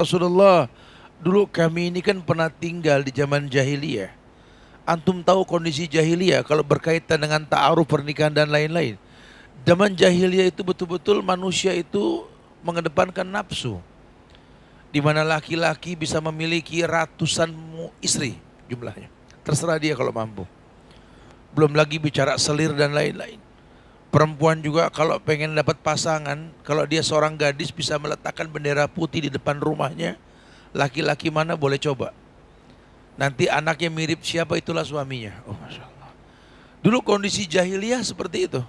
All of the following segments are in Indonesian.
Rasulullah, dulu kami ini kan pernah tinggal di zaman jahiliyah. Antum tahu kondisi jahiliyah kalau berkaitan dengan ta'aruf pernikahan dan lain-lain. Zaman jahiliyah itu betul-betul manusia itu mengedepankan nafsu. Di mana laki-laki bisa memiliki ratusan istri jumlahnya. Terserah dia kalau mampu. Belum lagi bicara selir dan lain-lain. Perempuan juga kalau pengen dapat pasangan, kalau dia seorang gadis bisa meletakkan bendera putih di depan rumahnya. Laki-laki mana boleh coba. Nanti anaknya mirip siapa itulah suaminya. Oh, Masya Allah. Dulu kondisi jahiliyah seperti itu.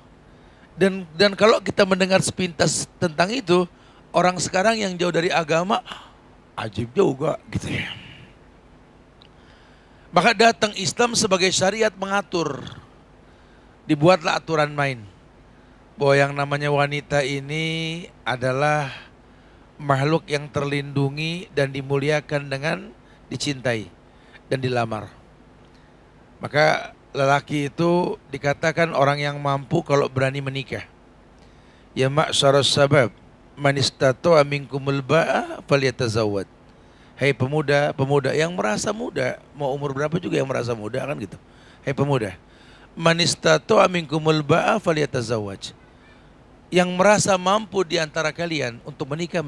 Dan kalau kita mendengar sepintas tentang itu, orang sekarang yang jauh dari agama, ajib juga gitu ya. Maka datang Islam sebagai syariat mengatur. Dibuatlah aturan main. Bahwa yang namanya wanita ini adalah makhluk yang terlindungi dan dimuliakan dengan dicintai dan dilamar. Maka lelaki itu dikatakan orang yang mampu kalau berani menikah. Ya ma'syaras sabab, man istata'a minkumul ba'a falyatazawwad. Hei pemuda yang merasa muda, mau umur berapa juga yang merasa muda kan gitu. Hei pemuda, man istata'a minkumul ba'a falyatazawwaj. Yang merasa mampu di antara kalian untuk menikah.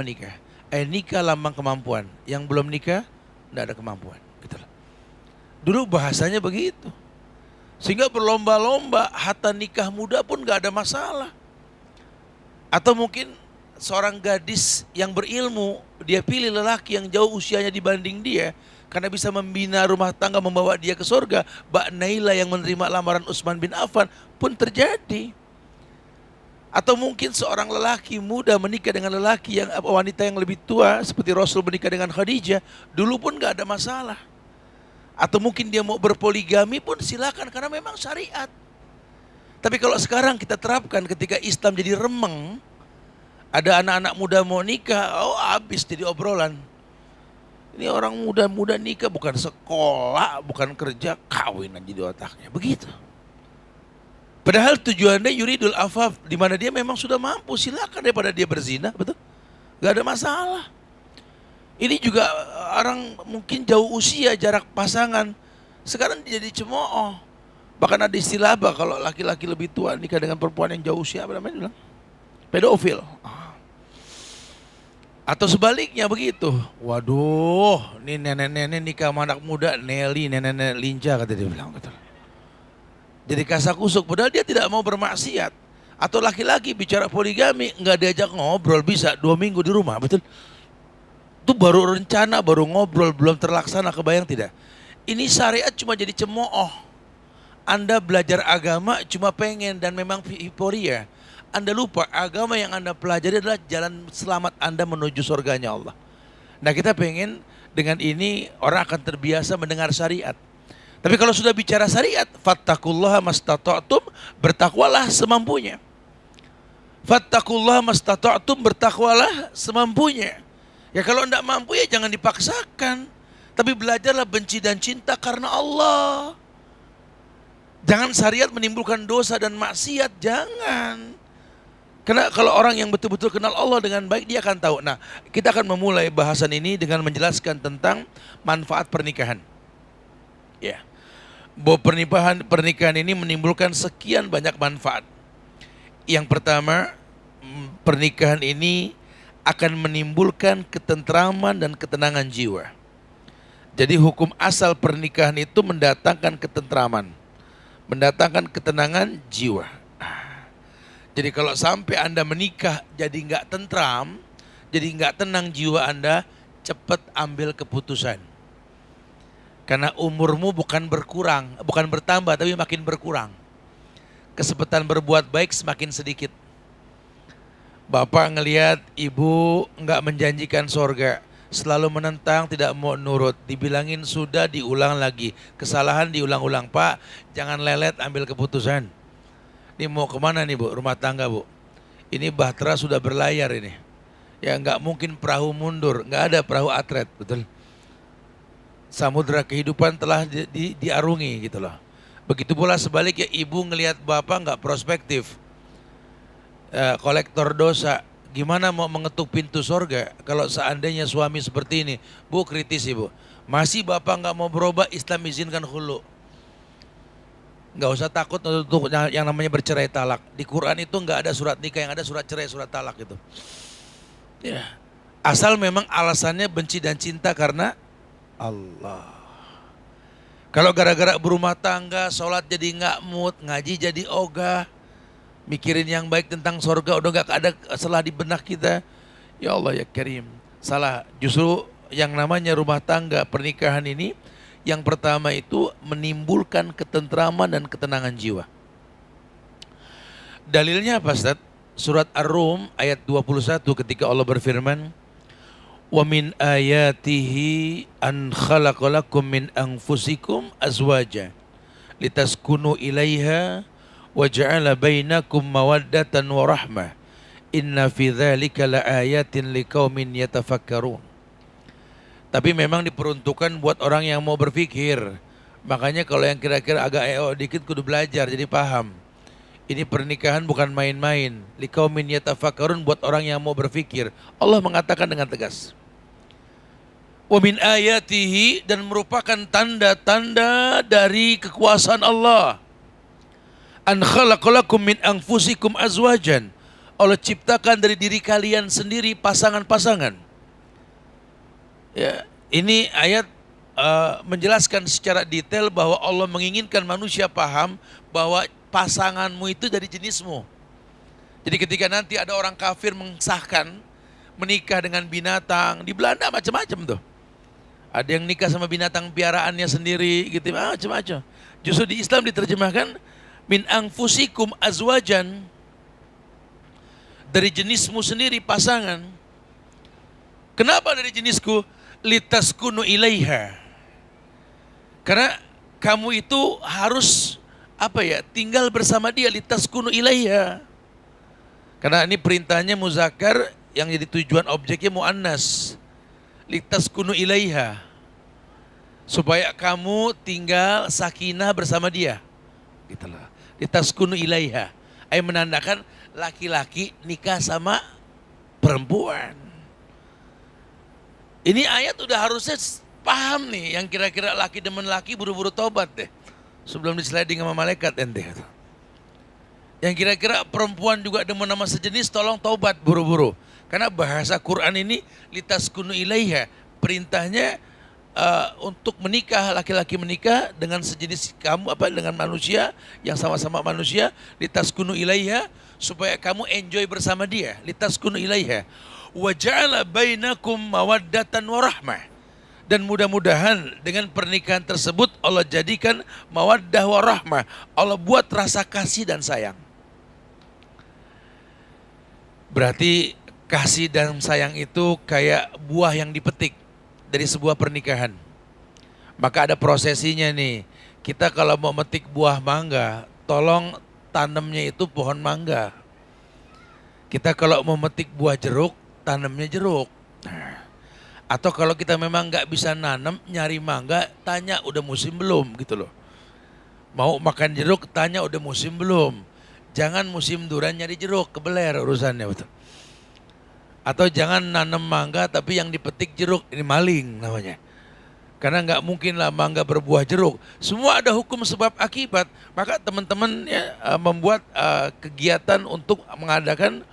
Nikah lambang kemampuan. Yang belum nikah tidak ada kemampuan. Gitu. Dulu bahasanya begitu. Sehingga berlomba-lomba hatta nikah muda pun gak ada masalah. Atau mungkin seorang gadis yang berilmu, dia pilih lelaki yang jauh usianya dibanding dia, karena bisa membina rumah tangga, membawa dia ke surga. Mbak Naila yang menerima lamaran Utsman bin Affan pun terjadi. Atau mungkin seorang lelaki muda menikah dengan lelaki yang wanita yang lebih tua, seperti Rasul menikah dengan Khadijah, dulu pun gak ada masalah. Atau mungkin dia mau berpoligami pun silakan karena memang syariat. Tapi kalau sekarang kita terapkan ketika Islam jadi remeng, ada anak-anak muda mau nikah, oh habis jadi obrolan. Ini orang muda-muda nikah bukan sekolah, bukan kerja, kawin aja di otaknya. Begitu. Padahal tujuannya yuridul afaf, di mana dia memang sudah mampu, silakan daripada dia berzina, betul? Gak ada masalah. Ini juga orang mungkin jauh usia, jarak pasangan. Sekarang jadi cemooh. Bahkan ada istilah apa kalau laki-laki lebih tua nikah dengan perempuan yang jauh usia, apa namanya bilang? Pedofil. Atau sebaliknya begitu. Waduh, ini nenek-nenek nikah sama anak muda, Nelly, nenek-nenek linja kata dia bilang. Betul. Jadi kasakusuk, padahal dia tidak mau bermaksiat. Atau laki-laki bicara poligami, nggak diajak ngobrol, bisa 2 minggu di rumah, betul? Itu baru rencana, baru ngobrol, belum terlaksana, kebayang tidak? Ini syariat cuma jadi cemooh. Anda belajar agama cuma pengen dan memang hiporia. Anda lupa agama yang Anda pelajari adalah jalan selamat Anda menuju surganya Allah. Nah kita pengen dengan ini orang akan terbiasa mendengar syariat. Tapi kalau sudah bicara syariat, fattaqullaha mastata'tum, bertakwalah semampunya. Fattaqullaha mastata'tum, bertakwalah semampunya. Ya kalau tidak mampu ya jangan dipaksakan. Tapi belajarlah benci dan cinta karena Allah. Jangan syariat menimbulkan dosa dan maksiat, jangan. Karena kalau orang yang betul-betul kenal Allah dengan baik, dia akan tahu. Nah, kita akan memulai bahasan ini dengan menjelaskan tentang manfaat pernikahan. Ya. Bahwa pernikahan ini menimbulkan sekian banyak manfaat. Yang pertama, pernikahan ini akan menimbulkan ketentraman dan ketenangan jiwa. Jadi hukum asal pernikahan itu mendatangkan ketentraman, mendatangkan ketenangan jiwa. Jadi kalau sampai Anda menikah jadi nggak tentram, jadi nggak tenang jiwa Anda, cepat ambil keputusan. Karena umurmu bukan berkurang, bukan bertambah, tapi makin berkurang. Kesempatan berbuat baik semakin sedikit. Bapak ngelihat ibu nggak menjanjikan sorga, selalu menentang, tidak mau nurut. Dibilangin sudah, diulang lagi. Kesalahan diulang-ulang. Pak, jangan lelet, ambil keputusan. Ini mau kemana nih bu, rumah tangga bu? Ini bahtera sudah berlayar ini. Ya nggak mungkin perahu mundur, nggak ada perahu atret, betul. Samudra kehidupan telah diarungi gitu loh. Begitu pula sebaliknya, ibu ngelihat bapak nggak prospektif, kolektor dosa, Gimana mau mengetuk pintu sorga kalau seandainya suami seperti ini? Bu, kritis ibu. Masih bapak nggak mau berubah, Islam izinkan khulu. Nggak usah takut untuk yang namanya bercerai talak. Di Quran itu nggak ada surat nikah, yang ada surat cerai, surat talak itu. Ya. Asal memang alasannya benci dan cinta karena Allah. Kalau gara-gara berumah tangga, sholat jadi nggak mood, ngaji jadi ogah, mikirin yang baik tentang sorga udah gak ada salah di benak kita. Ya Allah ya Karim. Salah. Justru yang namanya rumah tangga, pernikahan ini, yang pertama itu menimbulkan ketentraman dan ketenangan jiwa. Dalilnya apa Ustaz? Surat Ar-Rum ayat 21 ketika Allah berfirman, "Wa min ayatihi an khalaqalakum min anfusikum azwaja litaskunu ilaiha wa ja'ala bainakum mawaddatan wa rahmah inna fi dzalika laayatin liqaumin yatafakkarun." Tapi memang diperuntukkan buat orang yang mau berpikir. Makanya kalau yang kira-kira agak dikit kudu belajar jadi paham. Ini pernikahan bukan main-main. Liqaumin yatafakkarun, buat orang yang mau berpikir. Allah mengatakan dengan tegas. Wa min ayatihi, dan merupakan tanda-tanda dari kekuasaan Allah. An khalaqalakum min anfusikum azwajan. Allah ciptakan dari diri kalian sendiri pasangan-pasangan. Ya, ini ayat menjelaskan secara detail bahwa Allah menginginkan manusia paham bahwa pasanganmu itu dari jenismu. Jadi ketika nanti ada orang kafir mensahkan menikah dengan binatang, di Belanda macam-macam tuh. Ada yang nikah sama binatang piaraannya sendiri gitu, macam-macam. Justru di Islam diterjemahkan min anfusikum azwajan, dari jenismu sendiri pasangan. Kenapa dari jenisku? Litaskunu ilaiha. Karena kamu itu harus tinggal bersama dia, litaskunu ilaiha. Karena ini perintahnya muzakkar yang jadi tujuan objeknya muannas. Litaskunu ilaiha. Supaya kamu tinggal sakinah bersama dia. Gitulah. Litaskunu ilaiha. Ay menandakan laki-laki nikah sama perempuan. Ini ayat udah harusnya paham nih, yang kira-kira laki demen laki buru-buru tobat deh. Sebelum disliding sama malaikat ente. Yang kira-kira perempuan juga demen nama sejenis, tolong tobat buru-buru. Karena bahasa Quran ini litaskunu ilaiha, perintahnya untuk menikah, laki-laki menikah dengan sejenis kamu, dengan manusia yang sama-sama manusia, litaskunu ilaiha, supaya kamu enjoy bersama dia, litaskunu ilaiha. Wa ja'ala bainakum mawaddatan wa rahmah. Dan mudah-mudahan dengan pernikahan tersebut Allah jadikan mawaddah wa rahmah. Allah buat rasa kasih dan sayang. Berarti kasih dan sayang itu kayak buah yang dipetik dari sebuah pernikahan. Maka ada prosesinya nih. Kita kalau mau metik buah mangga, tolong tanamnya itu pohon mangga. Kita kalau mau metik buah jeruk, tanamnya jeruk. Atau kalau kita memang nggak bisa nanam, nyari mangga, tanya udah musim belum gitu loh. Mau makan jeruk, tanya udah musim belum. Jangan musim durian nyari jeruk, kebeler urusannya betul. Atau jangan nanam mangga tapi yang dipetik jeruk, ini maling namanya. Karena nggak mungkin lah mangga berbuah jeruk. Semua ada hukum sebab akibat. Maka teman-teman membuat kegiatan untuk mengadakan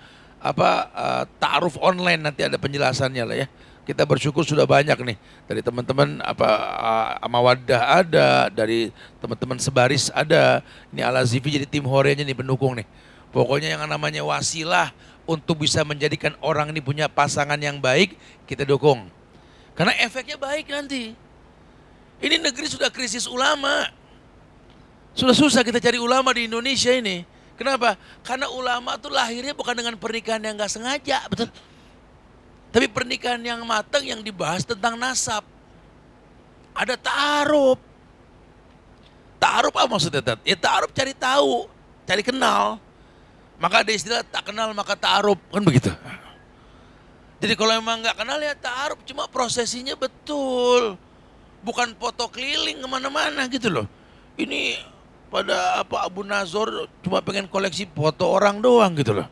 ta'aruf online, nanti ada penjelasannya lah ya. Kita bersyukur sudah banyak nih dari teman-teman Mawaddah ada, dari teman-teman Sebaris ada. Ini Al-Azifi jadi tim horenya nih, pendukung nih. Pokoknya yang namanya wasilah untuk bisa menjadikan orang ini punya pasangan yang baik, kita dukung. Karena efeknya baik nanti. Ini negeri sudah krisis ulama. Sudah susah kita cari ulama di Indonesia ini. Kenapa? Karena ulama tuh lahirnya bukan dengan pernikahan yang gak sengaja, betul. Tapi pernikahan yang matang yang dibahas tentang nasab. Ada ta'aruf. Ta'aruf apa maksudnya? Ya ta'aruf cari tahu, cari kenal. Maka ada istilah tak kenal maka ta'aruf, kan begitu. Jadi kalau emang gak kenal ya ta'aruf, cuma prosesinya betul. Bukan foto keliling kemana-mana gitu loh. Ini pada Abu Nazor cuma pengen koleksi foto orang doang gitu loh.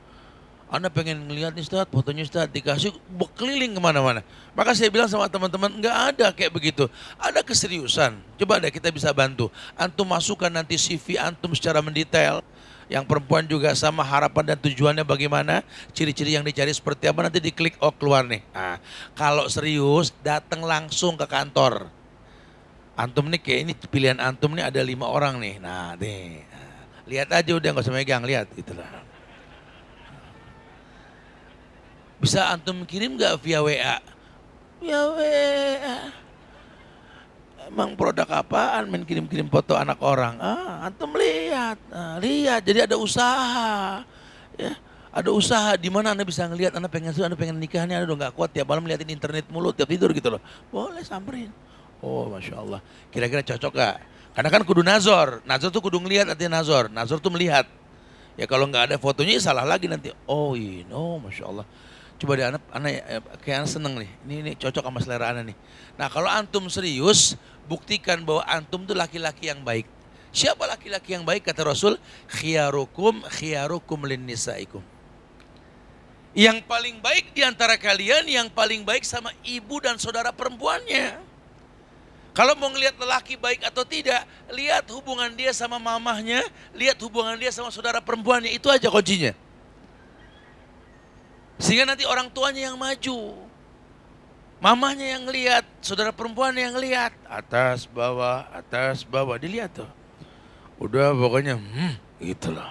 Anda pengen ngeliat nih Ustaz, fotonya Ustaz, dikasih berkeliling kemana-mana. Maka saya bilang sama teman-teman, nggak ada kayak begitu. Ada keseriusan. Coba deh kita bisa bantu. Antum masukkan nanti CV antum secara mendetail. Yang perempuan juga sama, harapan dan tujuannya bagaimana, ciri-ciri yang dicari seperti apa, nanti diklik, oh keluar nih. Nah, kalau serius datang langsung ke kantor. Antum nih kayak ini pilihan antum nih ada 5 orang nih. Nah nih, lihat aja udah nggak usah megang, lihat itulah. Bisa antum kirim nggak via WA? Via WA. Emang produk apaan main kirim-kirim foto anak orang? Antum lihat, lihat. Jadi ada usaha, ya. Ada usaha di mana Anda bisa ngelihat Anda pengen nikah nih, Anda udah nggak kuat tiap malam liatin internet mulu tiap tidur gitu loh. Boleh samperin. Oh masya Allah. Kira-kira cocok gak? Karena kan kudu nazor. Nazor tuh kudu ngelihat artinya nazor. Nazor tuh melihat. Ya kalau nggak ada fotonya salah lagi nanti. Oh ini, oh masya Allah. Coba deh anak kayak anak seneng nih. Ini cocok sama selera anak nih. Nah kalau antum serius, buktikan bahwa antum tuh laki-laki yang baik. Siapa laki-laki yang baik kata Rasul? Khiyarukum lin nisaikum. Yang paling baik di antara kalian, yang paling baik sama ibu dan saudara perempuannya. Kalau mau ngelihat lelaki baik atau tidak, lihat hubungan dia sama mamahnya, lihat hubungan dia sama saudara perempuannya, itu aja kuncinya. Sehingga nanti orang tuanya yang maju. Mamahnya yang lihat, saudara perempuan yang lihat. Atas bawah, dilihat tuh. Udah pokoknya, gitu loh.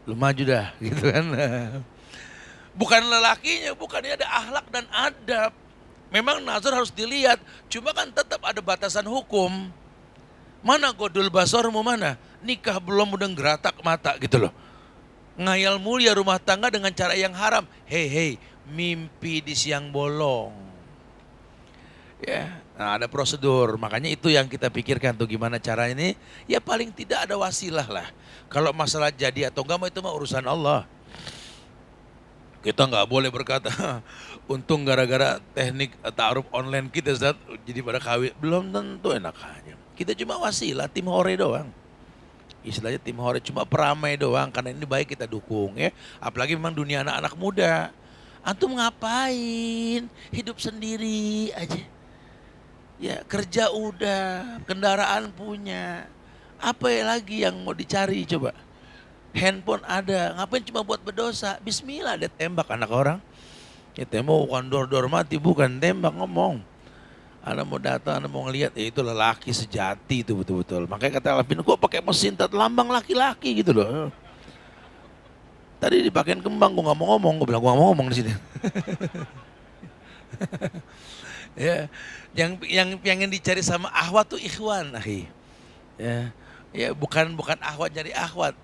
Lu maju dah, gitu kan. Bukan lelakinya, bukan, dia ada akhlak dan adab. Memang nazar harus dilihat, cuma kan tetap ada batasan hukum. Mana godul basarmu mana? Nikah belum udah geratak mata gitu loh. Ngayal mulia rumah tangga dengan cara yang haram. Hei, mimpi di siang bolong. Ya, nah ada prosedur. Makanya itu yang kita pikirkan tuh gimana cara ini. Ya paling tidak ada wasilah lah. Kalau masalah jadi atau enggak itu mah urusan Allah. Kita nggak boleh berkata, untung gara-gara teknik ta'aruf online kita Ustaz, jadi pada kawin. Belum tentu enak aja. Kita cuma wasilah, tim hore doang. Istilahnya tim hore, cuma peramai doang, karena ini baik kita dukung ya. Apalagi memang dunia anak-anak muda. Antum ngapain? Hidup sendiri aja. Ya kerja udah, kendaraan punya. Apa lagi yang mau dicari coba? Handphone ada, ngapain cuma buat berdosa? Bismillah, ada tembak anak orang. Ya tembak bukan dor-dor mati, bukan tembak ngomong. Anda mau datang, Anda mau ngelihat, ya itu lelaki sejati itu betul-betul. Makanya kata Alvin, kok pakai mesin lambang laki-laki gitu loh. Tadi dipakein kembang, gue nggak mau ngomong, gue bilang gue nggak mau ngomong di sini. Ya, yang pengen dicari sama akhwat tuh ikhwan, akhi. Ya bukan akhwat nyari akhwat,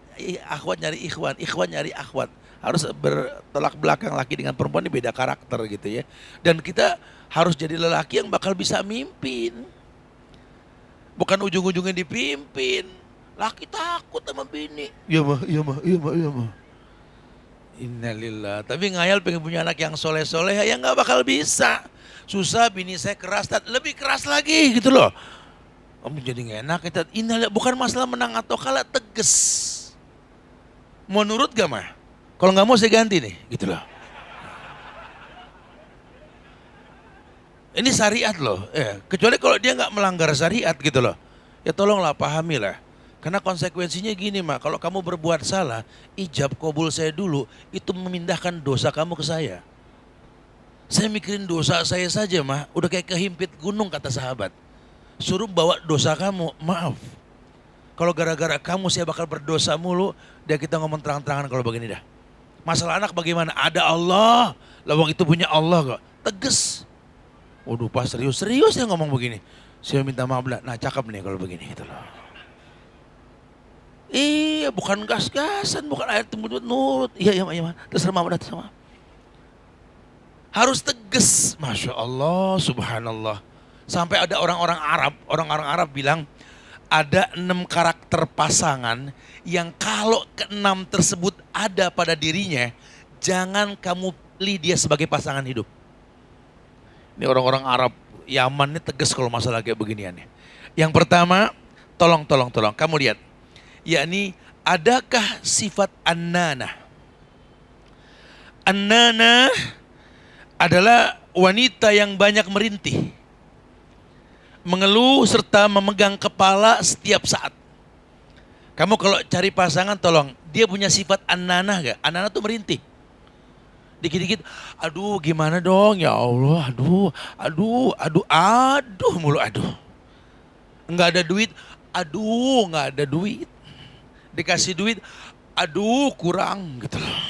akhwat nyari ikhwan nyari akhwat. Harus bertolak belakang, laki dengan perempuan ini beda karakter gitu ya. Dan kita harus jadi lelaki yang bakal bisa mimpin. Bukan ujung-ujungnya dipimpin. Laki takut sama bini. Iya mah. Innalillah. Tapi ngayal pengen punya anak yang soleh-soleh, ya nggak bakal bisa. Susah, bini saya keras, lebih keras lagi gitu loh. Kamu jadi nggak enak. Innalillah, bukan masalah menang atau kalah, tegas. Mau nurut gak mah? Kalau nggak mau saya ganti nih, gitu loh. Ini syariat loh, ya. Kecuali kalau dia nggak melanggar syariat gitu loh. Ya tolonglah pahamilah. Karena konsekuensinya gini mak, kalau kamu berbuat salah, ijab kabul saya dulu, itu memindahkan dosa kamu ke saya. Saya mikirin dosa saya saja mah, udah kayak kehimpit gunung kata sahabat. Suruh bawa dosa kamu, maaf. Kalau gara-gara kamu saya bakal berdosa mulu, dia kita ngomong terang-terangan kalau begini dah. Masalah anak bagaimana? Ada Allah, lawang itu punya Allah kok. Tegas. Waduh pas serius ya ngomong begini. Saya minta maaf lah, nah cakep nih kalau begini gitu loh. Iya bukan gas-gasan, bukan air tembut nurut. Iya, terserah mama dah, terserah. Harus tegas, Masya Allah, Subhanallah. Sampai ada orang-orang Arab bilang, ada 6 karakter pasangan yang kalau ke-6 tersebut ada pada dirinya, jangan kamu pilih dia sebagai pasangan hidup. Ini orang-orang Arab, Yaman ini tegas kalau masalah kayak beginian. Yang pertama, tolong, kamu lihat. Yakni, adakah sifat an-nanah? An-nana adalah wanita yang banyak merintih, mengeluh serta memegang kepala setiap saat. Kamu kalau cari pasangan tolong, dia punya sifat an-nana gak? An-nana tuh merintih. Dikit-dikit, aduh gimana dong ya Allah, aduh mulu aduh. Enggak ada duit, aduh enggak ada duit. Dikasih duit, aduh kurang gitu loh.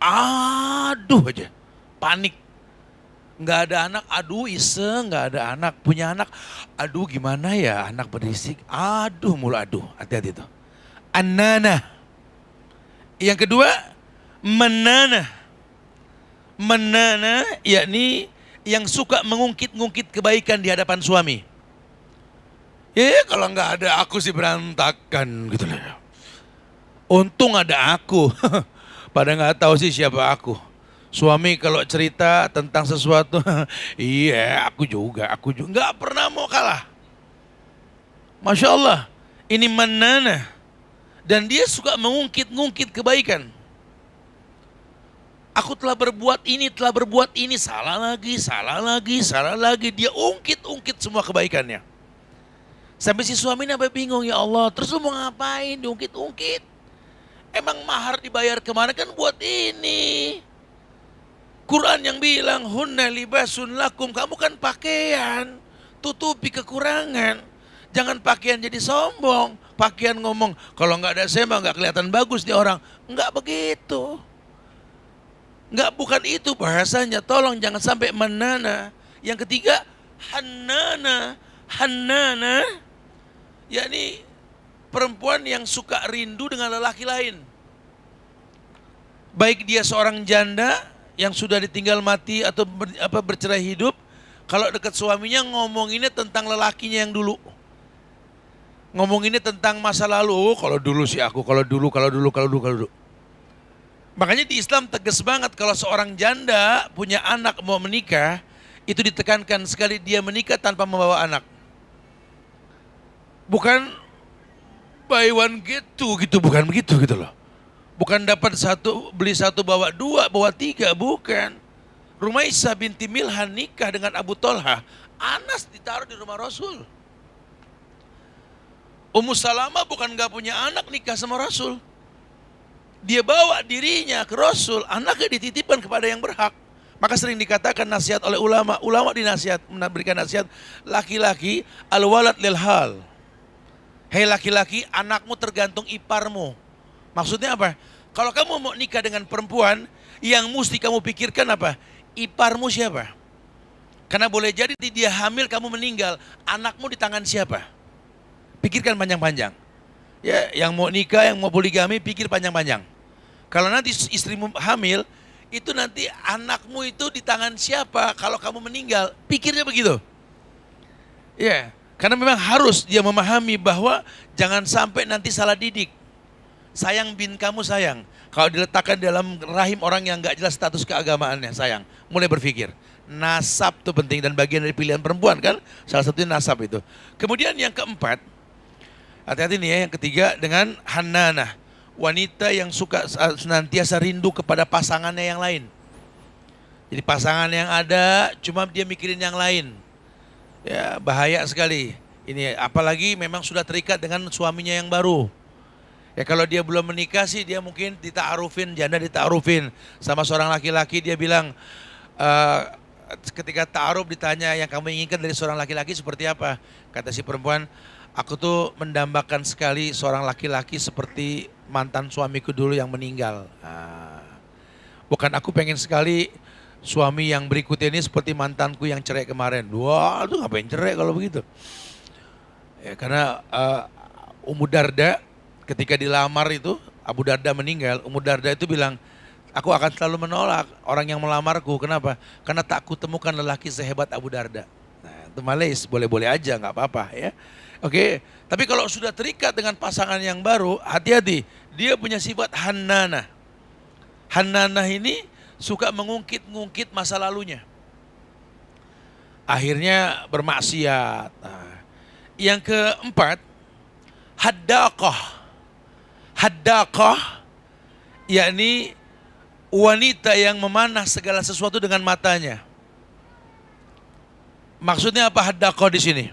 Aduh aja, panik. Nggak ada anak, aduh iseng, nggak ada anak. Punya anak, aduh gimana ya anak berisik. Aduh mulu aduh, hati-hati tuh. Anana. Yang kedua, menana. Menana yakni yang suka mengungkit-ngungkit kebaikan di hadapan suami. Ya kalau nggak ada aku sih berantakan gitu loh. Untung ada aku. Pada nggak tahu sih siapa aku. Suami kalau cerita tentang sesuatu, iya aku juga, nggak pernah mau kalah. Masya Allah, ini manana. Dan dia suka mengungkit-ngungkit kebaikan. Aku telah berbuat ini, salah lagi. Dia ungkit-ungkit semua kebaikannya. Sampai si suami sampai bingung, ya Allah, terus lu mau ngapain diungkit-ungkit? Emang mahar dibayar kemana kan buat ini. Quran yang bilang hunna libasun lakum, kamu kan pakaian, tutupi kekurangan. Jangan pakaian jadi sombong, pakaian ngomong kalau nggak ada saya mah nggak kelihatan bagus di orang. Nggak begitu, nggak, bukan itu bahasanya. Tolong jangan sampai menana. Yang ketiga hanana, yakni perempuan yang suka rindu dengan lelaki lain. Baik dia seorang janda yang sudah ditinggal mati atau bercerai hidup, kalau dekat suaminya ngomonginnya tentang lelakinya yang dulu. Ngomonginnya tentang masa lalu, oh, kalau dulu sih aku, kalau dulu. Makanya di Islam tegas banget kalau seorang janda punya anak mau menikah, itu ditekankan sekali dia menikah tanpa membawa anak. Bukan buy one get two gitu, bukan begitu gitu loh. Bukan dapat satu, beli satu bawa dua, bawa tiga, bukan. Rumaisah binti Milhan nikah dengan Abu Tolha. Anas ditaruh di rumah Rasul. Ummu Salamah bukan gak punya anak nikah sama Rasul. Dia bawa dirinya ke Rasul, anaknya dititipkan kepada yang berhak. Maka sering dikatakan nasihat oleh ulama. Ulama dinasihat, memberikan nasihat, laki-laki al-walad lil hal. Hei laki-laki, anakmu tergantung iparmu. Maksudnya apa? Kalau kamu mau nikah dengan perempuan, yang mesti kamu pikirkan apa? Iparmu siapa? Karena boleh jadi dia hamil, kamu meninggal, anakmu di tangan siapa? Pikirkan panjang-panjang. Ya, yang mau nikah, yang mau poligami, pikir panjang-panjang. Kalau nanti istrimu hamil, itu nanti anakmu itu di tangan siapa? Kalau kamu meninggal, pikirnya begitu. Ya, karena memang harus dia memahami bahwa jangan sampai nanti salah didik. Sayang bin kamu sayang. Kalau diletakkan dalam rahim orang yang gak jelas status keagamaannya, sayang. Mulai berpikir. Nasab itu penting dan bagian dari pilihan perempuan kan. Salah satunya nasab itu. Kemudian yang keempat, hati-hati nih ya, yang ketiga dengan hananah. Wanita yang suka senantiasa rindu kepada pasangannya yang lain. Jadi pasangan yang ada cuma dia mikirin yang lain. Ya bahaya sekali. Ini apalagi memang sudah terikat dengan suaminya yang baru. Ya kalau dia belum menikah sih dia mungkin dita'arufin, janda dita'arufin sama seorang laki-laki, dia bilang ketika ta'aruf ditanya yang kamu inginkan dari seorang laki-laki seperti apa? Kata si perempuan, aku tuh mendambakan sekali seorang laki-laki seperti mantan suamiku dulu yang meninggal. Bukan aku pengen sekali suami yang berikutnya ini seperti mantanku yang cerai kemarin. Wah, itu ngapain cerai kalau begitu? Ya, karena Ummu Darda ketika dilamar itu, Abu Darda meninggal, Ummu Darda itu bilang, aku akan selalu menolak orang yang melamarku. Kenapa? Karena tak kutemukan lelaki sehebat Abu Darda. Nah, itu Malaysia boleh-boleh aja, nggak apa-apa ya. Oke, tapi kalau sudah terikat dengan pasangan yang baru, hati-hati. Dia punya sifat hananah. Hananah ini suka mengungkit-ngungkit masa lalunya. Akhirnya bermaksiat. Nah, yang keempat, haddaqah. Haddaqah yakni wanita yang memanah segala sesuatu dengan matanya. Maksudnya apa haddaqah di sini?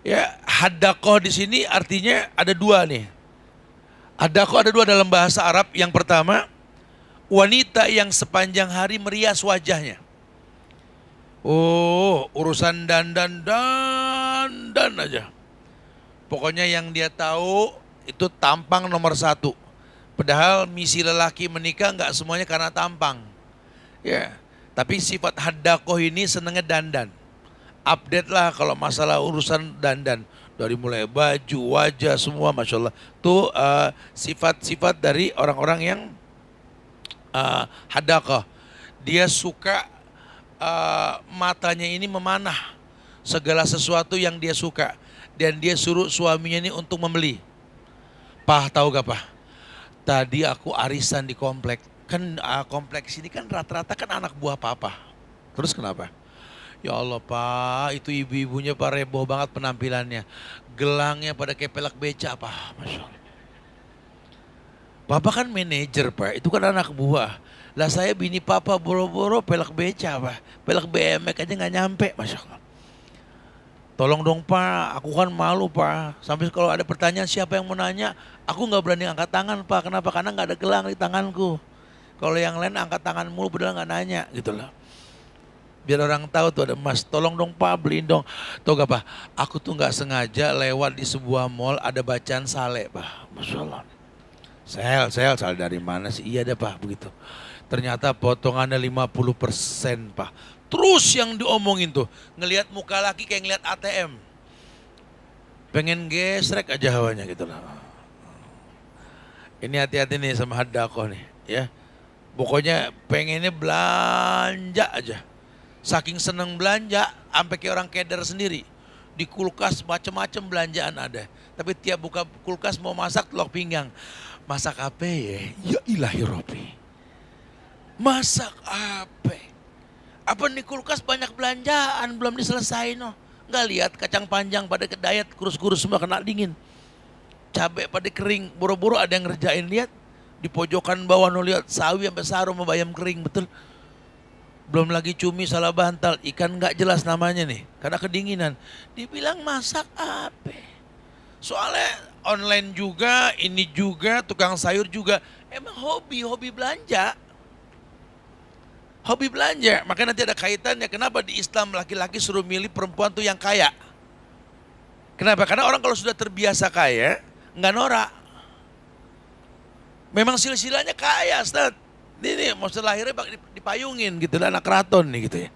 Ya, haddaqah di sini artinya ada dua nih. Haddaqah ada dua dalam bahasa Arab. Yang pertama, wanita yang sepanjang hari merias wajahnya. Oh, urusan dandan aja. Pokoknya yang dia tahu itu tampang nomor satu. Padahal misi lelaki menikah nggak semuanya karena tampang. Ya, tapi sifat haddaqah ini senengnya dandan. Update lah kalau masalah urusan dandan. Dari mulai baju, wajah, semua Masya Allah. Itu sifat-sifat dari orang-orang yang haddaqah. Dia suka matanya ini memanah segala sesuatu yang dia suka. Dan dia suruh suaminya ini untuk membeli. Pah, tahu gak Pah? Tadi aku arisan di komplek. Kan kompleks ini kan rata-rata kan anak buah papa. Terus kenapa? Ya Allah Pak, itu ibu-ibunya Pak reboh banget penampilannya. Gelangnya pada kayak pelak beca Pak, Masya Allah. Papa kan manajer Pak, itu kan anak buah. Lah saya bini papa boro-boro pelak beca Pak. Pelak BMX aja gak nyampe, Masya Allah. Tolong dong Pak, aku kan malu Pak. Sampai kalau ada pertanyaan siapa yang mau nanya, aku gak berani angkat tangan Pak. Kenapa? Karena gak ada gelang di tanganku. Kalau yang lain angkat tangan mulu padahal gak nanya gitu loh. Biar orang tahu tuh ada emas, tolong dong Pak beliin dong. Tahu gak Pak, aku tuh gak sengaja lewat di sebuah mall ada bacaan saleh Pak. Masya Allah. Sel dari mana sih? Iya deh Pak begitu. Ternyata potongannya 50% Pak. Terus yang diomongin tuh, ngelihat muka laki kayak ngelihat ATM. Pengen gesrek aja hawanya gitu lah. Ini hati-hati nih sama haddaqah nih ya. Pokoknya pengennya belanja aja. Saking seneng belanja, sampai kayak orang keder sendiri. Di kulkas macam-macam belanjaan ada. Tapi tiap buka kulkas mau masak telur pinggang. Masak apa ya? Ya ilahi Rabbi. Masak apa? Apa nih kulkas banyak belanjaan belum diselesain no? Nggak lihat kacang panjang pada kedayat kurus-kurus semua kena dingin. Cabai pada kering, boro-boro ada yang ngerjain lihat. Di pojokan bawah no lihat sawi sampai sarung sama bayam kering betul. Belum lagi cumi salah bantal, ikan nggak jelas namanya nih, karena kedinginan. Dibilang masak apa? Soalnya online juga, ini juga, tukang sayur juga. Emang hobi belanja. Hobi belanja, makanya nanti ada kaitannya. Kenapa di Islam laki-laki suruh milih perempuan tuh yang kaya? Kenapa? Karena orang kalau sudah terbiasa kaya, nggak norak. Memang silsilahnya kaya, Ustaz. Ini maksud lahirnya dipayungin gitu lah, anak keraton nih gitu ya.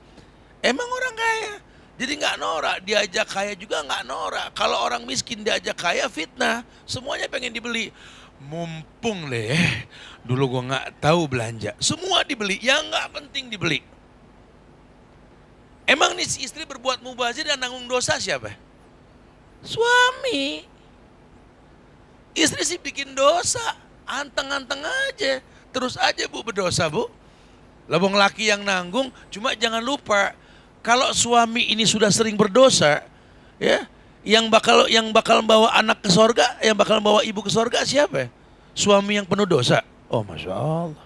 Emang orang kaya, jadi nggak norak. Diajak kaya juga nggak norak. Kalau orang miskin diajak kaya fitnah, semuanya pengen dibeli. Mumpung dulu gua nggak tahu belanja, semua dibeli, yang nggak penting dibeli. Emang nih si istri berbuat mubazir dan nanggung dosa siapa? Suami. Istri sih bikin dosa, anteng-anteng aja. Terus aja Bu berdosa Bu. Labong laki yang nanggung, cuma jangan lupa kalau suami ini sudah sering berdosa, ya, yang bakal bawa anak ke sorga, yang bakal bawa ibu ke sorga siapa? Suami yang penuh dosa. Oh Masya Allah.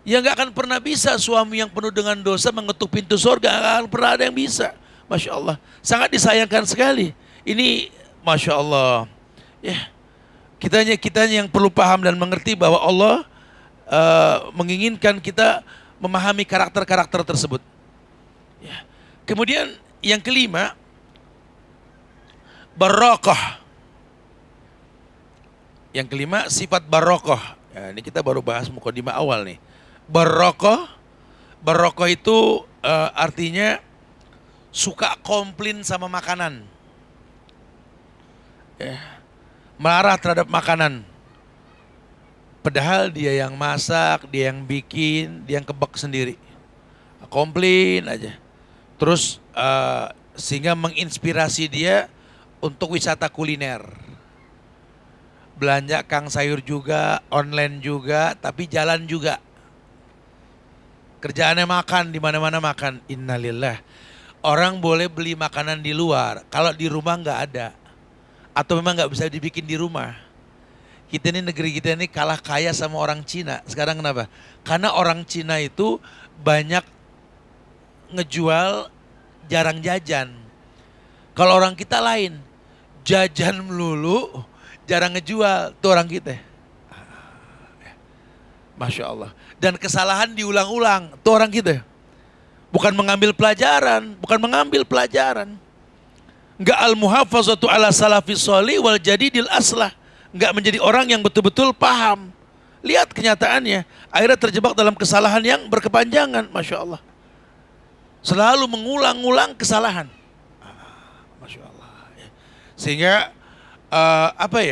Ya nggak akan pernah bisa suami yang penuh dengan dosa mengetuk pintu sorga, nggak akan pernah ada yang bisa. Masya Allah. Sangat disayangkan sekali. Ini Masya Allah. Ya, kitanya yang perlu paham dan mengerti bahwa Allah menginginkan kita memahami karakter-karakter tersebut. Ya. Kemudian yang kelima, barokah. Yang kelima sifat barokah. Ya, ini kita baru bahas mukadimah awal nih. Barokah itu artinya suka komplain sama makanan. Ya. Marah terhadap makanan. Padahal dia yang masak, dia yang bikin, dia yang kebak sendiri. Komplain aja. Terus sehingga menginspirasi dia untuk wisata kuliner. Belanja kang sayur juga, online juga, tapi jalan juga. Kerjaannya makan, di mana-mana makan. Innalillah. Orang boleh beli makanan di luar, kalau di rumah nggak ada. Atau memang nggak bisa dibikin di rumah. Kita ini negeri kita ini kalah kaya sama orang Cina. Sekarang kenapa? Karena orang Cina itu banyak ngejual, jarang jajan. Kalau orang kita lain, jajan melulu, jarang ngejual. Itu orang kita. Masya Allah. Dan kesalahan diulang-ulang. Itu orang kita. Bukan mengambil pelajaran. Enggak al-muhafazatu ala salafis sholih wal jadidil aslah. Enggak menjadi orang yang betul-betul paham. Lihat kenyataannya. Akhirnya terjebak dalam kesalahan yang berkepanjangan. Masya Allah. Selalu mengulang-ulang kesalahan. Masya Allah. Sehingga apa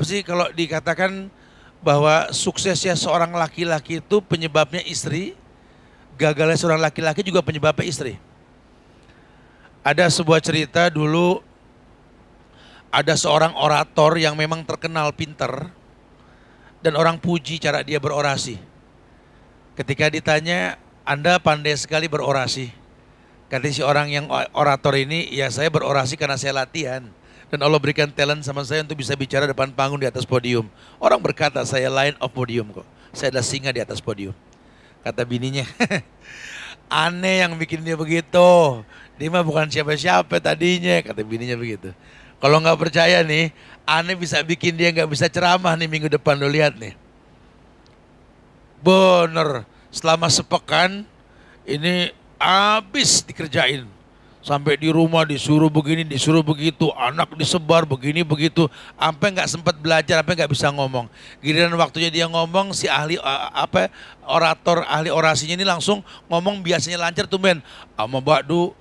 sih kalau dikatakan bahwa suksesnya seorang laki-laki itu penyebabnya istri, gagalnya seorang laki-laki juga penyebabnya istri. Ada sebuah cerita dulu, ada seorang orator yang memang terkenal pinter dan orang puji cara dia berorasi. Ketika ditanya, Anda pandai sekali berorasi. Kata si orang yang orator ini, ya saya berorasi karena saya latihan. Dan Allah berikan talent sama saya untuk bisa bicara depan panggung di atas podium. Orang berkata, saya line of podium kok. Saya adalah singa di atas podium. Kata bininya, aneh yang bikin dia begitu. Dia mah bukan siapa-siapa tadinya, kata bininya begitu. Kalau nggak percaya nih, aneh bisa bikin dia nggak bisa ceramah nih minggu depan, lo lihat nih. Bener, selama sepekan ini habis dikerjain. Sampai di rumah disuruh begini, disuruh begitu, anak disebar begini begitu, sampai nggak sempat belajar, sampai nggak bisa ngomong. Giliran waktunya dia ngomong, si ahli orator, ahli orasinya ini langsung ngomong biasanya lancar tuh men, ama ba'du,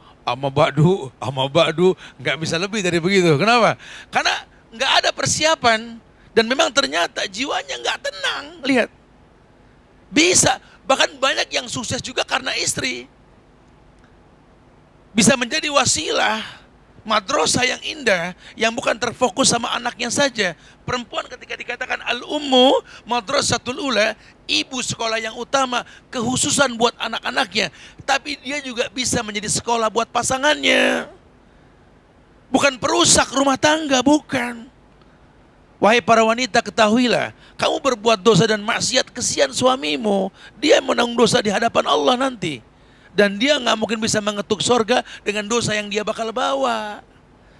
nggak bisa lebih dari begitu. Kenapa? Karena nggak ada persiapan dan memang ternyata jiwanya nggak tenang. Lihat, bisa bahkan banyak yang sukses juga karena istri. Bisa menjadi wasilah, madrasah yang indah, yang bukan terfokus sama anaknya saja. Perempuan ketika dikatakan al-ummu madrasatul ula, ibu sekolah yang utama, kehususan buat anak-anaknya. Tapi dia juga bisa menjadi sekolah buat pasangannya. Bukan perusak rumah tangga, bukan. Wahai para wanita, ketahuilah, kamu berbuat dosa dan maksiat, kesian suamimu. Dia menanggung dosa di hadapan Allah nanti. Dan dia nggak mungkin bisa mengetuk sorga dengan dosa yang dia bakal bawa.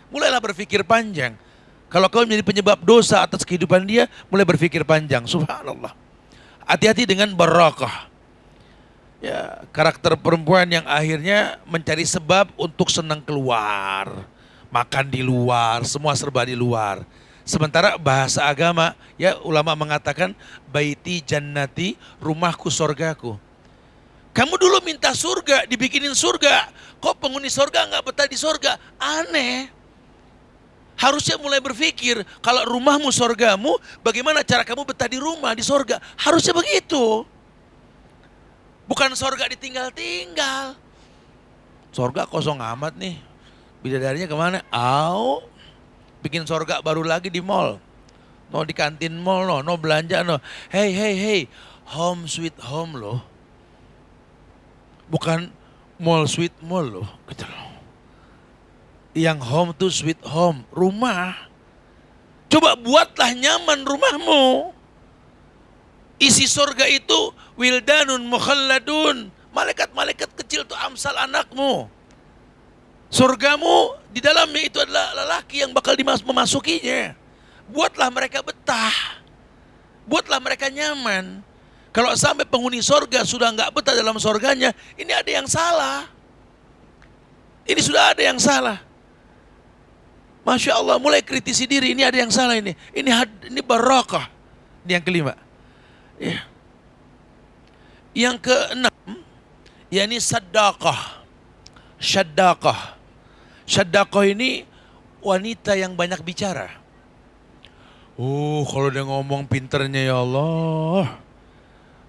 Mulailah berpikir panjang. Kalau kau menjadi penyebab dosa atas kehidupan dia, mulai berpikir panjang. Subhanallah. Hati-hati dengan barakah. Ya, karakter perempuan yang akhirnya mencari sebab untuk senang keluar, makan di luar, semua serba di luar. Sementara bahasa agama, ya ulama mengatakan baiti jannati, rumahku sorgaku. Kamu dulu minta surga, dibikinin surga. Kok penghuni surga nggak betah di surga? Aneh. Harusnya mulai berpikir, kalau rumahmu surgamu, bagaimana cara kamu betah di rumah, di surga? Harusnya begitu. Bukan surga ditinggal-tinggal. Surga kosong amat nih. Bidadarinya kemana? Bikin surga baru lagi di mall. No di kantin mall, no belanja, no. Hey, home sweet home loh. Bukan mall sweet mall loh, gitu loh. Yang home tuh sweet home, rumah. Coba buatlah nyaman rumahmu. Isi surga itu wildanun mukhalladun, malaikat-malaikat kecil tuh amsal anakmu. Surgamu di dalamnya itu adalah lelaki yang bakal memasukinya. Buatlah mereka betah. Buatlah mereka nyaman. Kalau sampai penghuni sorga sudah nggak betah dalam sorganya, ini ada yang salah. Ini sudah ada yang salah. Masya Allah, mulai kritisi diri, ini ada yang salah ini. Ini barakah. Ini yang kelima. Ya. Yang keenam, yakni sadaqah. Sadaqah ini wanita yang banyak bicara. Kalau dia ngomong pinternya ya Allah.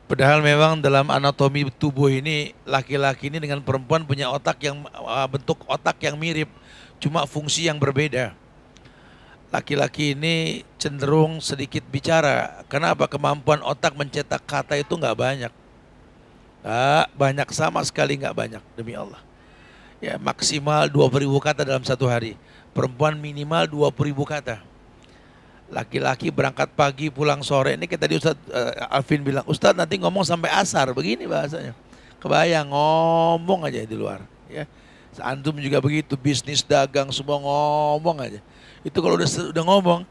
Padahal memang dalam anatomi tubuh ini laki-laki ini dengan perempuan punya otak yang bentuk otak yang mirip, cuma fungsi yang berbeda. Laki-laki ini cenderung sedikit bicara. Kenapa? Kemampuan otak mencetak kata itu nggak banyak. Banyak sama sekali nggak banyak, demi Allah. Ya maksimal 20.000 kata dalam satu hari. Perempuan minimal 20.000 kata. Laki-laki berangkat pagi pulang sore. Ini kayak tadi Ustadz Alvin bilang, Ustadz nanti ngomong sampai asar, begini bahasanya. Kebayang ngomong aja di luar. Ya, antum juga begitu, bisnis dagang semua ngomong aja. Itu kalau udah ngomong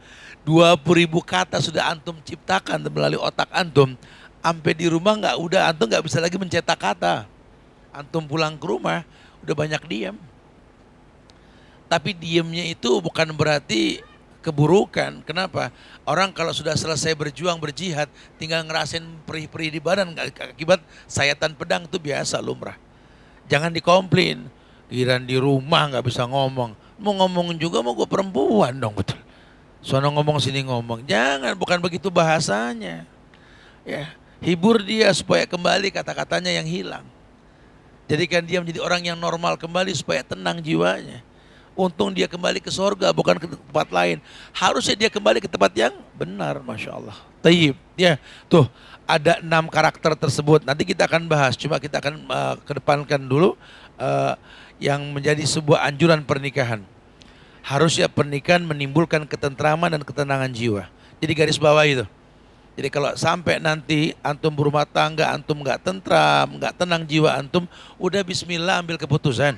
20.000 kata sudah antum ciptakan melalui otak antum. Sampai di rumah antum nggak bisa lagi mencetak kata. Antum pulang ke rumah udah banyak diam. Tapi diamnya itu bukan berarti keburukan. Kenapa? Orang kalau sudah selesai berjuang, berjihad, tinggal ngerasain perih-perih di badan akibat sayatan pedang itu biasa lumrah. Jangan dikomplain. Giliran di rumah nggak bisa ngomong. Mau ngomong juga mau gue perempuan dong, betul. Sono ngomong sini ngomong. Jangan, bukan begitu bahasanya. Ya, hibur dia supaya kembali kata-katanya yang hilang. Jadikan dia menjadi orang yang normal kembali supaya tenang jiwanya. Untung dia kembali ke sorga, bukan ke tempat lain. Harusnya dia kembali ke tempat yang benar, Masya Allah. Tayyib, ya, tuh ada 6 karakter tersebut. Nanti kita akan bahas, cuma kita akan kedepankan dulu yang menjadi sebuah anjuran pernikahan. Harusnya pernikahan menimbulkan ketentraman dan ketenangan jiwa. Jadi garis bawah itu. Jadi kalau sampai nanti antum berumah tangga, antum nggak tentram, nggak tenang jiwa antum, udah bismillah ambil keputusan.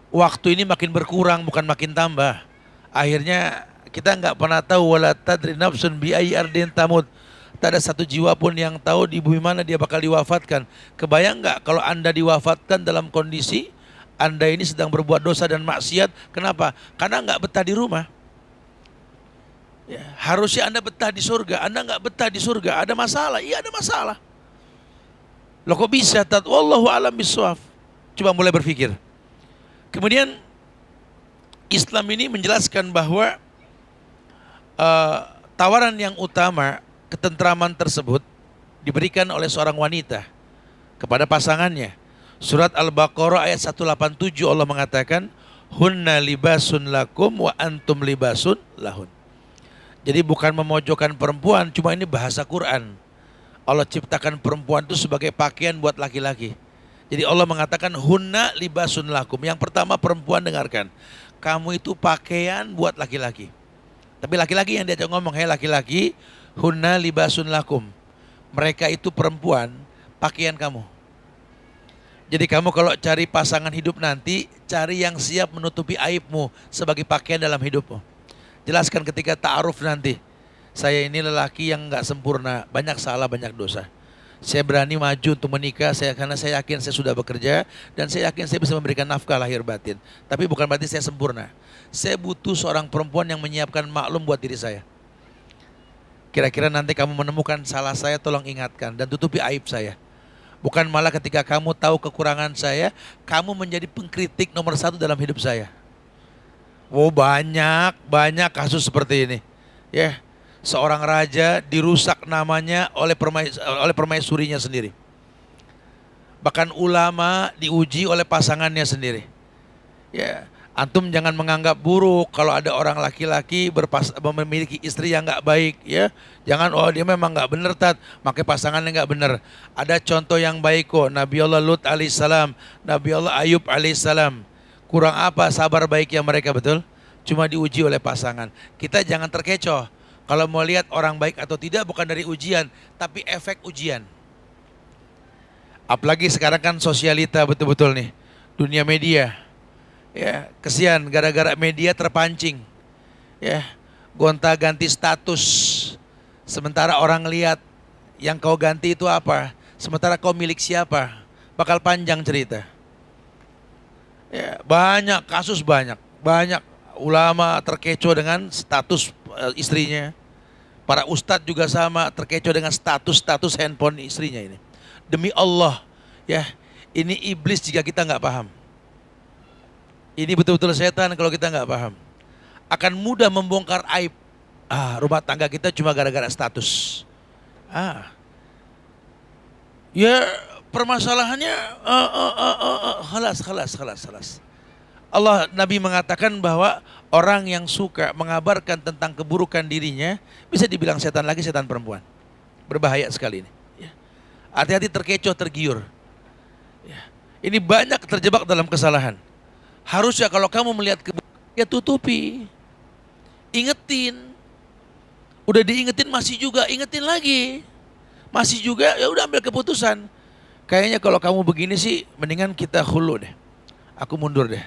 Waktu ini makin berkurang bukan makin tambah. Akhirnya kita nggak pernah tahu wala tadri nafsun bi ayyi ardin tamut. Tak ada satu jiwa pun yang tahu di bumi mana dia bakal diwafatkan. Kebayang nggak kalau Anda diwafatkan dalam kondisi Anda ini sedang berbuat dosa dan maksiat? Kenapa? Karena nggak betah di rumah. Ya, harusnya Anda betah di surga. Anda nggak betah di surga, ada masalah. Iya ada masalah. Loh kok bisa? Wallahu alam bisawab. Coba mulai berpikir. Kemudian Islam ini menjelaskan bahwa tawaran yang utama ketentraman tersebut diberikan oleh seorang wanita kepada pasangannya. Surat Al-Baqarah ayat 187 Allah mengatakan, hunna libasun lakum wa antum libasun lahun. Jadi bukan memojokkan perempuan, cuma ini bahasa Quran. Allah ciptakan perempuan itu sebagai pakaian buat laki-laki. Jadi Allah mengatakan hunna libasun lakum. Yang pertama perempuan dengarkan, kamu itu pakaian buat laki-laki. Tapi laki-laki yang diajak ngomong, hei laki-laki, hunna libasun lakum. Mereka itu perempuan, pakaian kamu. Jadi kamu kalau cari pasangan hidup nanti, cari yang siap menutupi aibmu sebagai pakaian dalam hidupmu. Jelaskan ketika ta'aruf nanti, saya ini lelaki yang nggak sempurna, banyak salah, banyak dosa. Saya berani maju untuk menikah karena saya yakin saya sudah bekerja dan saya yakin saya bisa memberikan nafkah lahir batin. Tapi bukan berarti saya sempurna. Saya butuh seorang perempuan yang menyiapkan maklum buat diri saya. Kira-kira nanti kamu menemukan salah saya, tolong ingatkan dan tutupi aib saya. Bukan malah ketika kamu tahu kekurangan saya, kamu menjadi pengkritik nomor 1 dalam hidup saya. Oh banyak kasus seperti ini. Ya. Seorang raja dirusak namanya oleh permaisurinya sendiri. Bahkan ulama diuji oleh pasangannya sendiri. Ya, antum jangan menganggap buruk kalau ada orang laki-laki memiliki istri yang nggak baik, ya. Jangan dia memang nggak benar makanya pasangannya nggak benar. Ada contoh yang baik kok, Nabi Allah Lut alaihissalam, Nabi Allah Ayub alaihissalam. Kurang apa sabar baiknya mereka, betul? Cuma diuji oleh pasangan. Kita jangan terkecoh. Kalau mau lihat orang baik atau tidak bukan dari ujian, tapi efek ujian. Apalagi sekarang kan sosialita betul-betul nih, dunia media. Ya, kesian gara-gara media terpancing. Ya, gonta-ganti status. Sementara orang lihat yang kau ganti itu apa? Sementara kau milik siapa? Bakal panjang cerita. Ya, banyak kasus banyak ulama terkecoh dengan status istrinya. Para ustadz juga sama terkecoh dengan status handphone istrinya ini. Demi Allah, ya, ini iblis jika kita nggak paham. Ini betul-betul setan kalau kita nggak paham. Akan mudah membongkar aib. Rumah tangga kita cuma gara-gara status. Ya permasalahannya, khalas. Allah, Nabi mengatakan bahwa orang yang suka mengabarkan tentang keburukan dirinya bisa dibilang setan lagi, setan perempuan. Berbahaya sekali ini. Ya. Hati-hati terkecoh, tergiur. Ya. Ini banyak terjebak dalam kesalahan. Harusnya kalau kamu melihat keburukan, ya tutupi. Ingetin. Udah diingetin masih juga, ingetin lagi. Masih juga, ya udah ambil keputusan. Kayaknya kalau kamu begini sih, mendingan kita khulu deh. Aku mundur deh.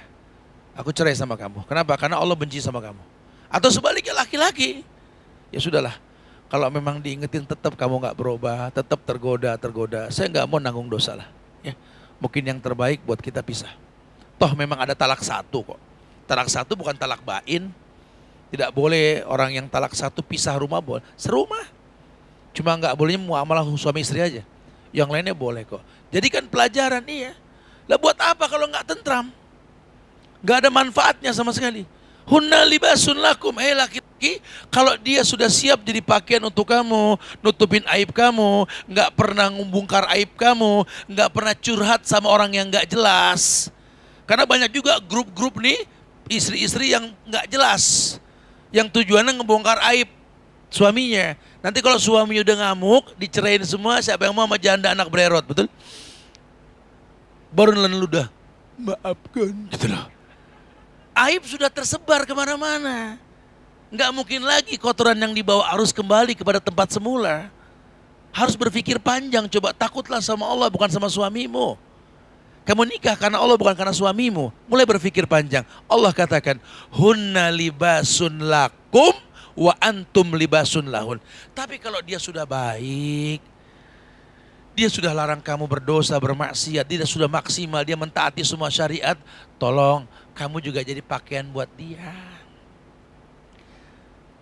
Aku cerai sama kamu. Kenapa? Karena Allah benci sama kamu. Atau sebaliknya laki-laki. Ya sudahlah. Kalau memang diingetin tetap kamu nggak berubah, tetap tergoda. Saya nggak mau nanggung dosa lah. Ya, mungkin yang terbaik buat kita pisah. Toh memang ada talak satu kok. Talak satu bukan talak bain. Tidak boleh orang yang talak satu pisah rumah boleh. Serumah. Cuma nggak bolehnya muamalah suami istri aja. Yang lainnya boleh kok. Jadi kan pelajaran iya. Lah buat apa kalau nggak tentram? Nggak ada manfaatnya sama sekali. Hunna libasun lakum. Laki-laki, kalau dia sudah siap jadi pakaian untuk kamu, nutupin aib kamu, nggak pernah membongkar aib kamu, nggak pernah curhat sama orang yang nggak jelas. Karena banyak juga grup-grup nih istri-istri yang nggak jelas, yang tujuannya ngebongkar aib suaminya. Nanti kalau suaminya udah ngamuk, dicerain semua, siapa yang mau sama janda anak bererot, betul? Baru nelen ludah, maafkan, gitu loh. Aib sudah tersebar kemana-mana. Nggak mungkin lagi kotoran yang dibawa arus kembali kepada tempat semula. Harus berpikir panjang, coba takutlah sama Allah, bukan sama suamimu. Kamu nikah karena Allah, bukan karena suamimu. Mulai berpikir panjang. Allah katakan, hunna libasun lakum wa antum libasun lahun. Tapi kalau dia sudah baik, dia sudah larang kamu berdosa, bermaksiat, dia sudah maksimal, dia mentaati semua syariat, tolong kamu juga jadi pakaian buat dia.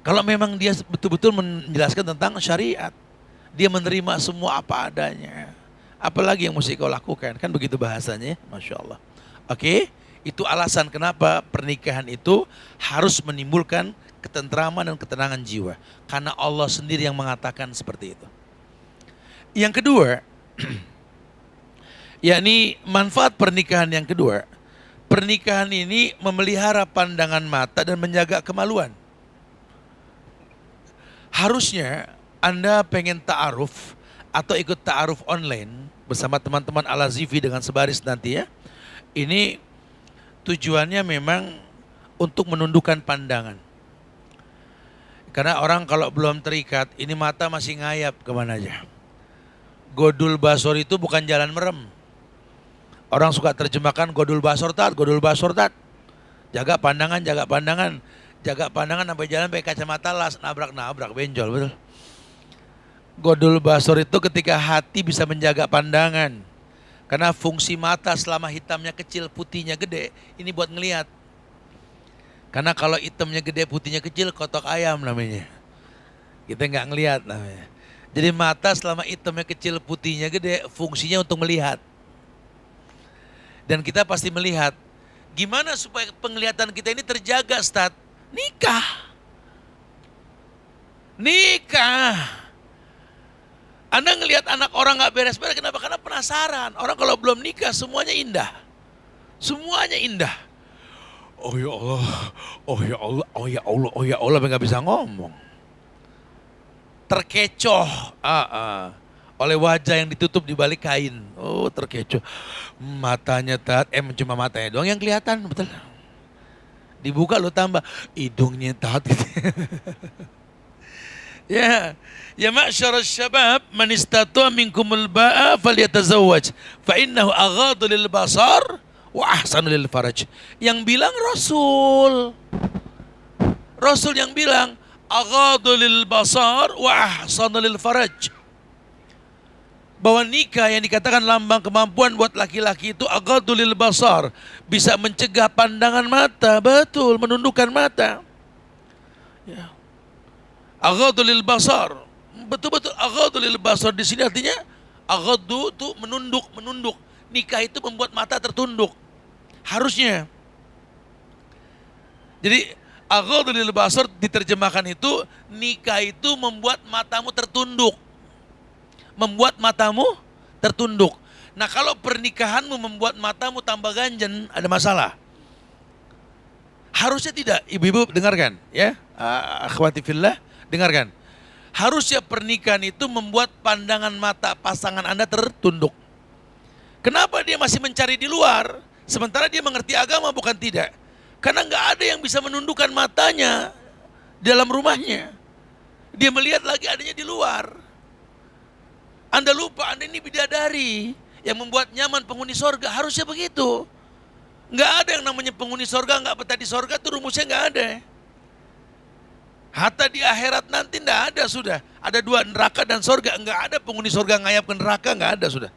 Kalau memang dia betul-betul menjelaskan tentang syariat, dia menerima semua apa adanya, apalagi yang mesti kau lakukan, kan begitu bahasanya, Masya Allah. Oke, itu alasan kenapa pernikahan itu harus menimbulkan ketentraman dan ketenangan jiwa. Karena Allah sendiri yang mengatakan seperti itu. Yang kedua, yakni manfaat pernikahan yang kedua, pernikahan ini memelihara pandangan mata dan menjaga kemaluan. Harusnya Anda pengen ta'aruf atau ikut ta'aruf online bersama teman-teman Al-Azifi dengan sebaris nanti ya. Ini tujuannya memang untuk menundukkan pandangan. Karena orang kalau belum terikat, ini mata masih ngayap kemana aja. Godul basor itu bukan jalan merem. Orang suka terjemahkan godul basor tat. Jaga pandangan, sampai jalan pakai kacamata las, nabrak benjol, betul. Godul basor itu ketika hati bisa menjaga pandangan. Karena fungsi mata selama hitamnya kecil, putihnya gede, ini buat ngelihat. Karena kalau hitamnya gede, putihnya kecil, kotok ayam namanya. Kita nggak ngelihat namanya. Jadi mata selama hitamnya kecil, putihnya gede, fungsinya untuk melihat. Dan kita pasti melihat. Gimana supaya penglihatan kita ini terjaga, Ustaz? Nikah. Anda ngelihat anak orang nggak beres-beres, kenapa? Karena penasaran. Orang kalau belum nikah semuanya indah. Oh ya Allah, nggak bisa ngomong. Terkecoh oleh wajah yang ditutup di balik kain. Oh, terkecoh. Matanya cuma matanya doang yang kelihatan, betul. Dibuka lo tambah hidungnya gitu. Ya ma'syarasy syabab, man istata'a minkumul ba'a falyatazawwaj fa innahu aghaddu lil basar wa ahsanu lil faraj. Yang bilang Rasul yang bilang aghaddu lil basar wa ahsanu lil faraj. Bahwa nikah yang dikatakan lambang kemampuan buat laki-laki itu aghaddu lil basar, bisa mencegah pandangan mata, betul, menundukkan mata. Ya. Aghaddu lil basar. Betul-betul aghaddu lil basar di sini artinya aghaddu itu menunduk. Nikah itu membuat mata tertunduk. Harusnya. Jadi aghaddu lil basar diterjemahkan itu nikah itu membuat matamu tertunduk. Nah, kalau pernikahanmu membuat matamu tambah ganjen, ada masalah. Harusnya tidak. Ibu-ibu dengarkan ya. Akhwati fillah, dengarkan. Harusnya pernikahan itu membuat pandangan mata pasangan Anda tertunduk. Kenapa dia masih mencari di luar? Sementara dia mengerti agama, bukan tidak. Karena nggak ada yang bisa menundukkan matanya dalam rumahnya. Dia melihat lagi adanya di luar. Anda lupa Anda ini bidadari yang membuat nyaman penghuni sorga. Harusnya begitu. Nggak ada yang namanya penghuni sorga nggak betah di sorga, itu rumusnya nggak ada. Hatta di akhirat nanti nggak ada sudah. Ada dua, neraka dan sorga. Nggak ada penghuni sorga ngayap ke neraka, nggak ada sudah.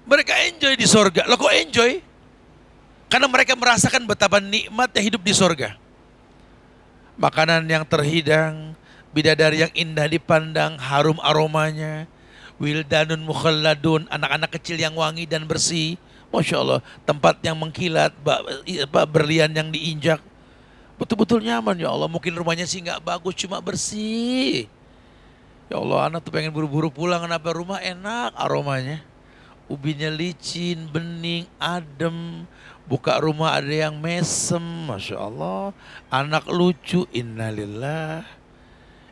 Mereka enjoy di sorga. Loh kok enjoy? Karena mereka merasakan betapa nikmatnya hidup di sorga. Makanan yang terhidang, bidadari yang indah dipandang, harum aromanya, wildanun mukhalladun, anak-anak kecil yang wangi dan bersih. Masya Allah, tempat yang mengkilat, berlian yang diinjak. Betul-betul nyaman ya Allah. Mungkin rumahnya sih nggak bagus, cuma bersih. Ya Allah, anak tuh pengen buru-buru pulang. Kenapa? Rumah enak aromanya. Ubinya licin, bening, adem. Buka rumah ada yang mesem, Masya Allah. Anak lucu, innalillah.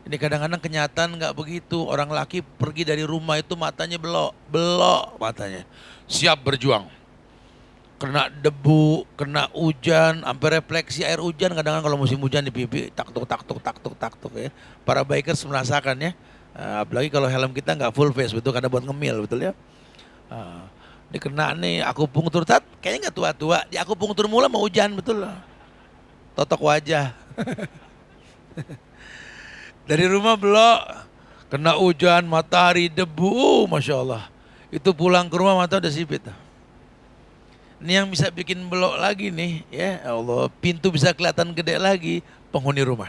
Ini kadang-kadang kenyataan nggak begitu. Orang laki pergi dari rumah itu matanya belok matanya. Siap berjuang. Kena debu, kena hujan, sampai refleksi air hujan. Kadang-kadang kalau musim hujan di pipi, taktuk ya. Para bikers merasakan ya. Apalagi kalau helm kita nggak full face, betul, karena buat ngemil, betul ya. Ini kena nih, aku pungtur, kayaknya nggak tua-tua. Di aku pungtur mula mau hujan, betul lah. Totok wajah. Dari rumah belok, kena hujan, matahari, debu, Masya Allah. Itu pulang ke rumah mata udah sipit. Ini yang bisa bikin belok lagi nih, ya Allah, pintu bisa kelihatan gede lagi, penghuni rumah.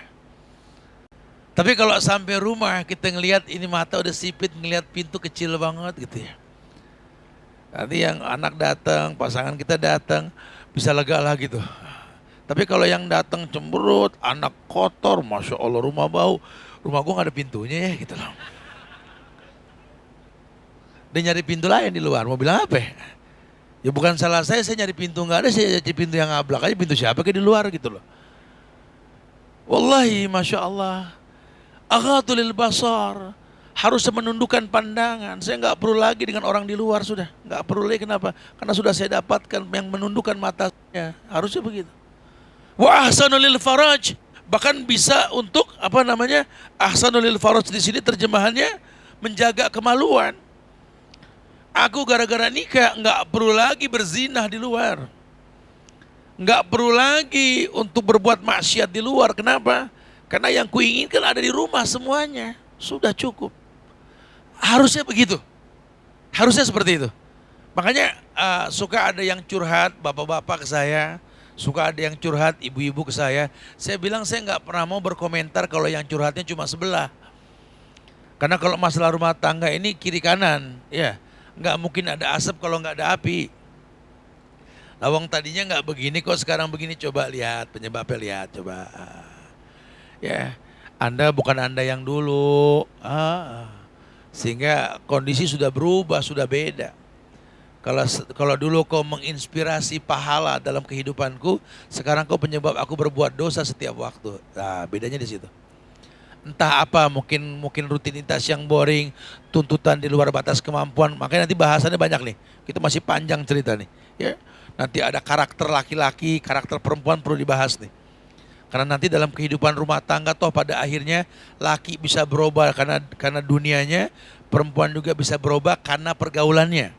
Tapi kalau sampai rumah kita ngelihat ini mata udah sipit, ngelihat pintu kecil banget gitu ya. Nanti yang anak datang, pasangan kita datang, bisa lega lagi tuh. Tapi kalau yang datang cemberut, anak kotor, Masya Allah, rumah bau, rumah gua gak ada pintunya ya gitu loh. Dia nyari pintu lain di luar, mau bilang apa ya? Ya bukan salah saya nyari pintu gak ada, saya nyari pintu yang ngablak aja, pintu siapa ke di luar gitu loh. Wallahi Masya Allah, aghatulil basar, harus menundukkan pandangan. Saya nggak perlu lagi dengan orang di luar, sudah nggak perlu lagi. Kenapa? Karena sudah saya dapatkan yang menundukkan matanya. Harusnya begitu. Wa ahsanul faraj, bahkan bisa untuk apa namanya, ahsanul faraj di sini terjemahannya menjaga kemaluan. Aku gara-gara nikah nggak perlu lagi berzinah di luar, nggak perlu lagi untuk berbuat maksiat di luar. Kenapa? Karena yang kuinginkan ada di rumah semuanya, sudah cukup. Harusnya begitu, harusnya seperti itu. Makanya suka ada yang curhat bapak-bapak ke saya, suka ada yang curhat ibu-ibu ke saya. Saya bilang saya nggak pernah mau berkomentar kalau yang curhatnya cuma sebelah. Karena kalau masalah rumah tangga ini kiri kanan, ya nggak mungkin ada asap kalau nggak ada api. Lawang tadinya nggak begini kok sekarang begini, coba lihat penyebabnya, lihat coba. Ya, Anda bukan Anda yang dulu. Sehingga kondisi sudah berubah, sudah beda. Kalau dulu kau menginspirasi pahala dalam kehidupanku, sekarang kau penyebab aku berbuat dosa setiap waktu. Nah, bedanya di situ. Entah apa, mungkin rutinitas yang boring, tuntutan di luar batas kemampuan. Makanya nanti bahasannya banyak nih. Kita masih panjang cerita nih. Ya, nanti ada karakter laki-laki, karakter perempuan perlu dibahas nih. Karena nanti dalam kehidupan rumah tangga toh pada akhirnya laki bisa berubah karena dunianya, perempuan juga bisa berubah karena pergaulannya.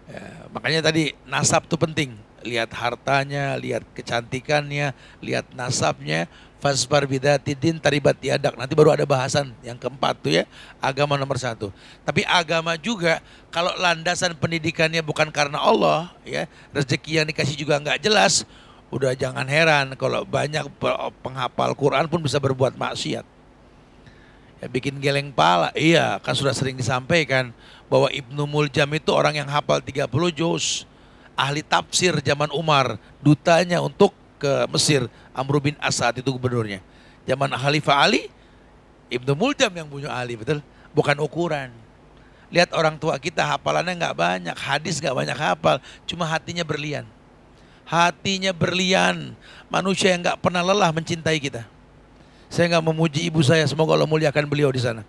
Ya, makanya tadi nasab itu penting. Lihat hartanya, lihat kecantikannya, lihat nasabnya. Fasbar bidati din taribat yadak. Nanti baru ada bahasan yang keempat tuh ya, agama nomor 1. Tapi agama juga kalau landasan pendidikannya bukan karena Allah, ya rezeki yang dikasih juga nggak jelas. Udah jangan heran kalau banyak penghafal Quran pun bisa berbuat maksiat. Ya bikin geleng pala. Iya, kan sudah sering disampaikan bahwa Ibnu Muljam itu orang yang hafal 30 juz. Ahli tafsir zaman Umar, dutanya untuk ke Mesir, Amr bin Asad itu gubernurnya. Zaman Khalifah Ali, Ibnu Muljam yang punya Ali, betul? Bukan ukuran. Lihat orang tua kita hafalannya nggak banyak, hadis nggak banyak hafal, cuma hatinya berlian. Hatinya berlian, manusia yang nggak pernah lelah mencintai kita. Saya nggak memuji ibu saya, semoga Allah muliakan beliau di sana.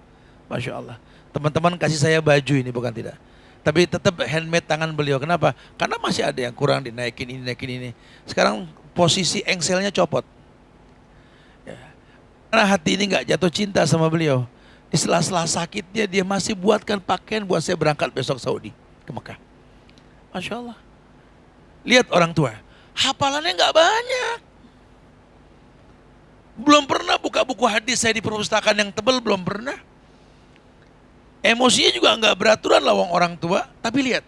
Masya Allah. Teman-teman kasih saya baju ini, bukan tidak. Tapi tetap handmade tangan beliau. Kenapa? Karena masih ada yang kurang, dinaikin ini, naikin ini. Sekarang posisi engselnya copot. Ya. Karena hati ini nggak jatuh cinta sama beliau. Di sela-sela sakitnya dia masih buatkan pakaian buat saya berangkat besok Saudi ke Mekah. Masya Allah. Lihat orang tua, hafalannya nggak banyak. Belum pernah buka buku hadis saya di perpustakaan yang tebal, belum pernah. Emosinya juga nggak beraturan lawang orang tua. Tapi lihat,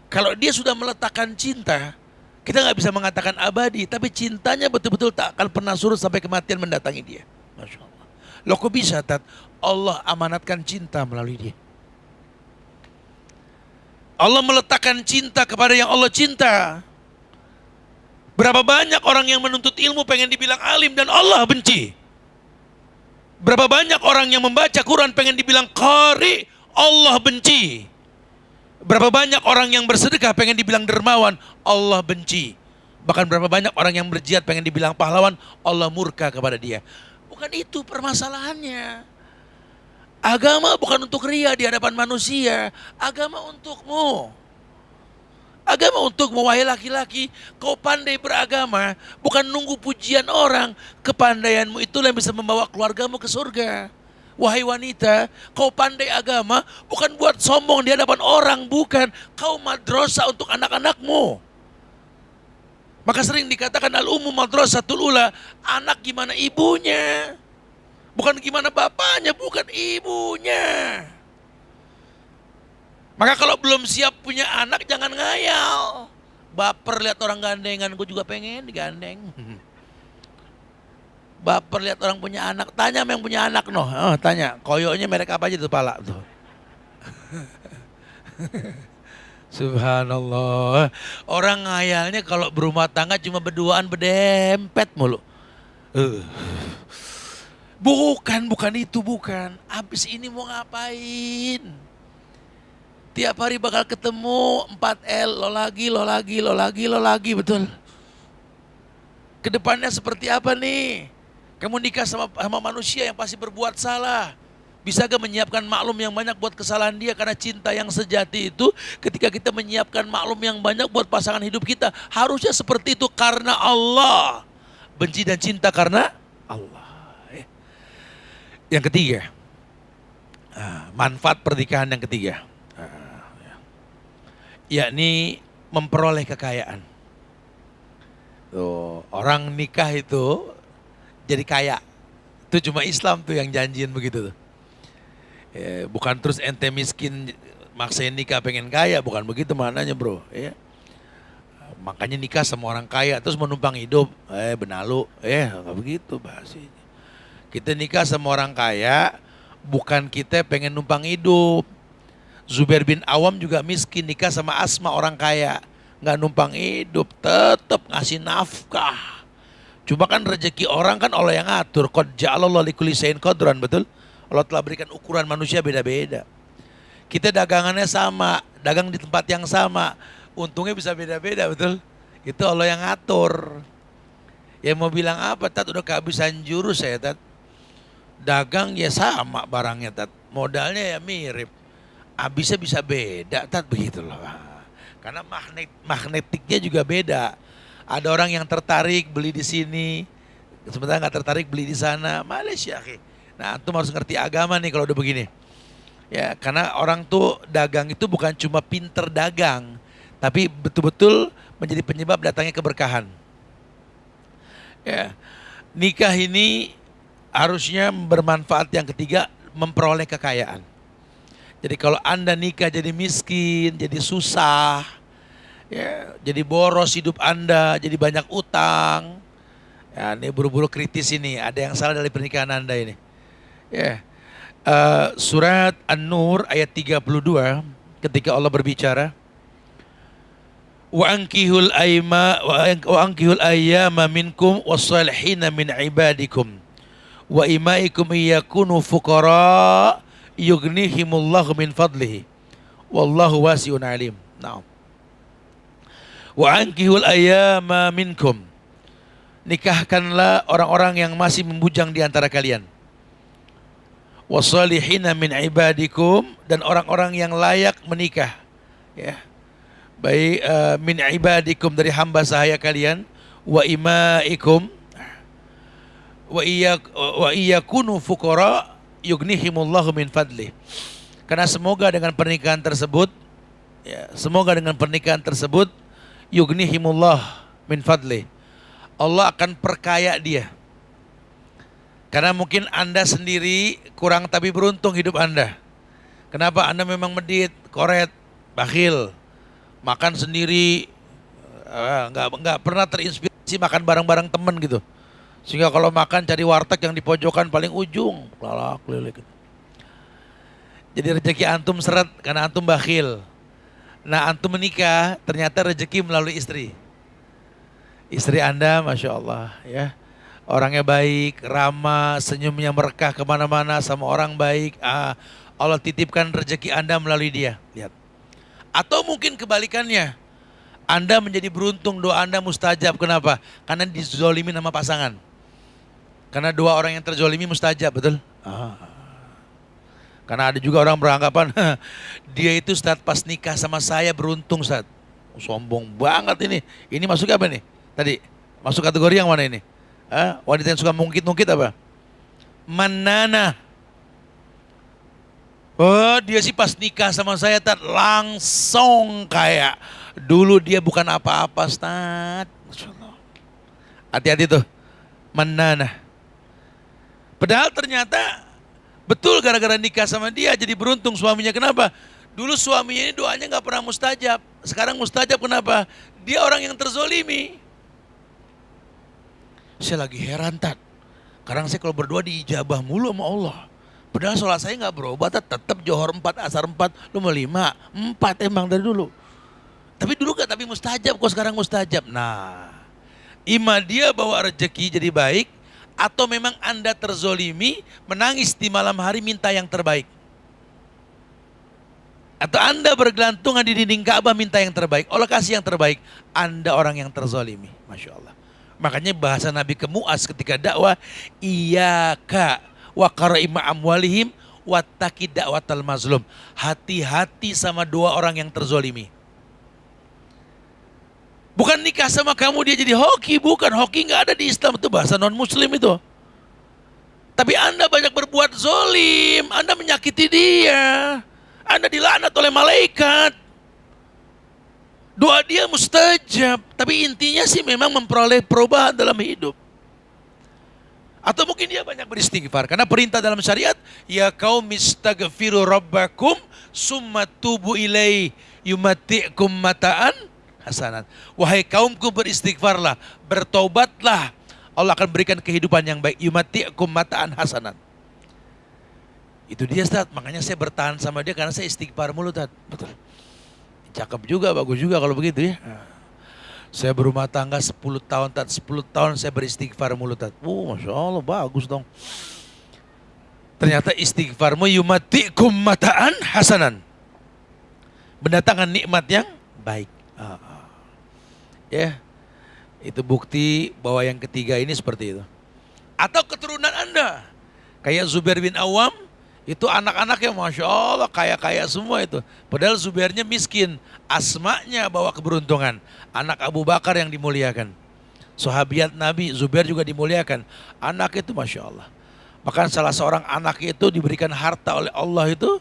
kalau dia sudah meletakkan cinta, kita nggak bisa mengatakan abadi, tapi cintanya betul-betul tak akan pernah surut sampai kematian mendatangi dia. Masya Allah. Loh kok bisa, Tat? Allah amanatkan cinta melalui dia. Allah meletakkan cinta kepada yang Allah cinta. Berapa banyak orang yang menuntut ilmu pengen dibilang alim dan Allah benci. Berapa banyak orang yang membaca Quran pengen dibilang qari, Allah benci. Berapa banyak orang yang bersedekah pengen dibilang dermawan, Allah benci. Bahkan berapa banyak orang yang berjihad pengen dibilang pahlawan, Allah murka kepada dia. Bukan itu permasalahannya. Agama bukan untuk ria di hadapan manusia. Agama untukmu. Agama untukmu, wahai laki-laki. Kau pandai beragama, bukan nunggu pujian orang. Kepandaianmu itulah yang bisa membawa keluargamu ke surga. Wahai wanita, kau pandai agama, bukan buat sombong di hadapan orang, bukan. Kau madrasah untuk anak-anakmu. Maka sering dikatakan al-ummu madrasatul ula. Anak gimana ibunya? Bukan gimana bapaknya, bukan ibunya. Maka kalau belum siap punya anak jangan ngayal. Baper lihat orang gandengan, gue juga pengen digandeng. Baper lihat orang punya anak, tanya sama yang punya anak noh. Oh, tanya, koyoknya merek apa aja tuh pala tuh. Subhanallah. Orang ngayalnya kalau berumah tangga cuma berduaan berdempet mulu. Bukan itu, bukan. Abis ini mau ngapain? Tiap hari bakal ketemu 4L, lo lagi, betul. Kedepannya seperti apa nih? Kamu nikah sama manusia yang pasti berbuat salah. Bisa gak menyiapkan maklum yang banyak buat kesalahan dia? Karena cinta yang sejati itu ketika kita menyiapkan maklum yang banyak buat pasangan hidup kita, harusnya seperti itu karena Allah. Benci dan cinta karena Allah. Yang ketiga, manfaat pernikahan yang ketiga, yakni memperoleh kekayaan. Tuh, orang nikah itu jadi kaya. Itu cuma Islam tuh yang janjiin begitu tuh. Ya, bukan terus ente miskin maksain nikah pengen kaya, bukan begitu maknanya bro. Ya. Makanya nikah sama orang kaya terus menumpang hidup, benalu, nggak begitu bahasanya. Kita nikah sama orang kaya, bukan kita pengen numpang hidup. Zubair bin Awam juga miskin, nikah sama Asma orang kaya, nggak numpang hidup, tetap ngasih nafkah. Cuma kan rezeki orang kan Allah yang ngatur. Qad ja'alallahu likulli syai'in qadran, betul? Allah telah berikan ukuran manusia beda-beda. Kita dagangannya sama, dagang di tempat yang sama, untungnya bisa beda-beda, betul? Itu Allah yang ngatur. Ya mau bilang apa, Tat? Udah kehabisan jurus ya, Tat. Dagang ya sama barangnya, Tat. Modalnya ya mirip. Habisnya bisa beda, Tat, begitulah. Karena magnetiknya juga beda. Ada orang yang tertarik beli di sini, sementara nggak tertarik beli di sana. Malaysia, nah, antum harus ngerti agama nih kalau udah begini. Ya, karena orang tuh dagang itu bukan cuma pinter dagang, tapi betul-betul menjadi penyebab datangnya keberkahan. Ya, nikah ini harusnya bermanfaat yang ketiga, memperoleh kekayaan. Jadi kalau Anda nikah jadi miskin, jadi susah, ya, jadi boros hidup Anda, jadi banyak utang. Ya, ini buru-buru kritis ini, ada yang salah dari pernikahan Anda ini. Ya. Surat An-Nur ayat 32 ketika Allah berbicara, wa ankihul ayyama minkum wassalihina min ibadikum wa imaikum iyakunu fuqara yughnihimullahu min fadlihi wallahu wasi'un alim. Naam. Wa ankihul ayyama minkum, nikahkanlah orang-orang yang masih membujang di antara kalian. Wassalihina min ibadikum, dan orang-orang yang layak menikah, ya. Baik min ibadikum, dari hamba sahaya kalian, wa imaikum, wa iyakunu fuqara yughnihimullahu min fadli. Karena semoga dengan pernikahan tersebut, ya, semoga dengan pernikahan tersebut yughnihimullah min fadli. Allah akan perkaya dia. Karena mungkin Anda sendiri kurang tapi beruntung hidup Anda. Kenapa? Anda memang medit, koret, bakhil, makan sendiri, nggak pernah terinspirasi makan bareng-bareng temen gitu. Sehingga kalau makan cari warteg yang di pojokan paling ujung, lalak lilik. Jadi rezeki antum seret karena antum bakhil. Nah antum menikah ternyata rezeki melalui istri. Istri Anda Masya Allah ya, orangnya baik, ramah, senyumnya berkah kemana-mana, sama orang baik. Allah titipkan rezeki Anda melalui dia. Lihat. Atau mungkin kebalikannya, Anda menjadi beruntung, doa Anda mustajab. Kenapa? Karena dizolimi sama pasangan. Karena dua orang yang terzolimi mustajab, betul? Karena ada juga orang beranggapan dia itu Ustaz pas nikah sama saya beruntung Ustaz. Sombong banget ini. Ini masuk apa nih? Tadi masuk kategori yang mana ini? Wanita yang suka mungkit-mungkit apa? Manana. Oh dia sih pas nikah sama saya langsung kayak dulu dia bukan apa-apa Ustaz. Hati-hati tuh. Manana. Padahal ternyata betul gara-gara nikah sama dia jadi beruntung suaminya. Kenapa? Dulu suaminya ini doanya gak pernah mustajab. Sekarang mustajab kenapa? Dia orang yang terzolimi. Saya lagi heran Tat. Kadang saya kalau berdoa diijabah mulu sama Allah. Padahal sholat saya gak berubah Tat. Tetap johor 4, asar 4, lu mau 5. 4 emang dari dulu. Tapi dulu gak tapi mustajab kok sekarang mustajab. Nah, ima dia bawa rezeki jadi baik. Atau memang Anda terzolimi, menangis di malam hari minta yang terbaik. Atau Anda bergelantungan di dinding Ka'bah minta yang terbaik. Allah kasih yang terbaik. Anda orang yang terzolimi. Masya Allah. Makanya bahasa Nabi ke Mu'az ketika dakwah, Iyaka wa qara'ima amwalihim wattaqi da'watal mazlum. Hati-hati sama dua orang yang terzolimi. Bukan nikah sama kamu dia jadi hoki, bukan. Hoki nggak ada di Islam, itu bahasa non muslim itu. Tapi Anda banyak berbuat zolim, Anda menyakiti dia, Anda dilaknat oleh malaikat. Doa dia mustajab, tapi intinya sih memang memperoleh perubahan dalam hidup. Atau mungkin dia banyak beristighfar, karena perintah dalam syariat, ya kaum istaghfiru rabbakum summa tubu ilaihi yumati'kum mata'an hasanat. Wahai kaumku beristighfarlah, bertobatlah, Allah akan berikan kehidupan yang baik. Yumati'kum mata'an hasanat. Itu dia Ustaz, makanya saya bertahan sama dia karena saya istighfar mulu Ustaz. Betul. Cakep juga, bagus juga kalau begitu ya. Saya berumah tangga 10 tahun Ustaz, 10 tahun saya beristighfar mulu Ustaz. Masya Allah, bagus dong. Ternyata istighfarmu yumati'kum mata'an hasanan, mendatangkan nikmat yang baik. Ya, itu bukti bahwa yang ketiga ini seperti itu. Atau keturunan Anda, kayak Zubair bin Awam, itu anak-anaknya Masya Allah kaya-kaya semua itu. Padahal Zubairnya miskin, Asma'nya bawa keberuntungan. Anak Abu Bakar yang dimuliakan. Sahabiat Nabi, Zubair juga dimuliakan. Anak itu Masya Allah. Bahkan salah seorang anak itu diberikan harta oleh Allah itu,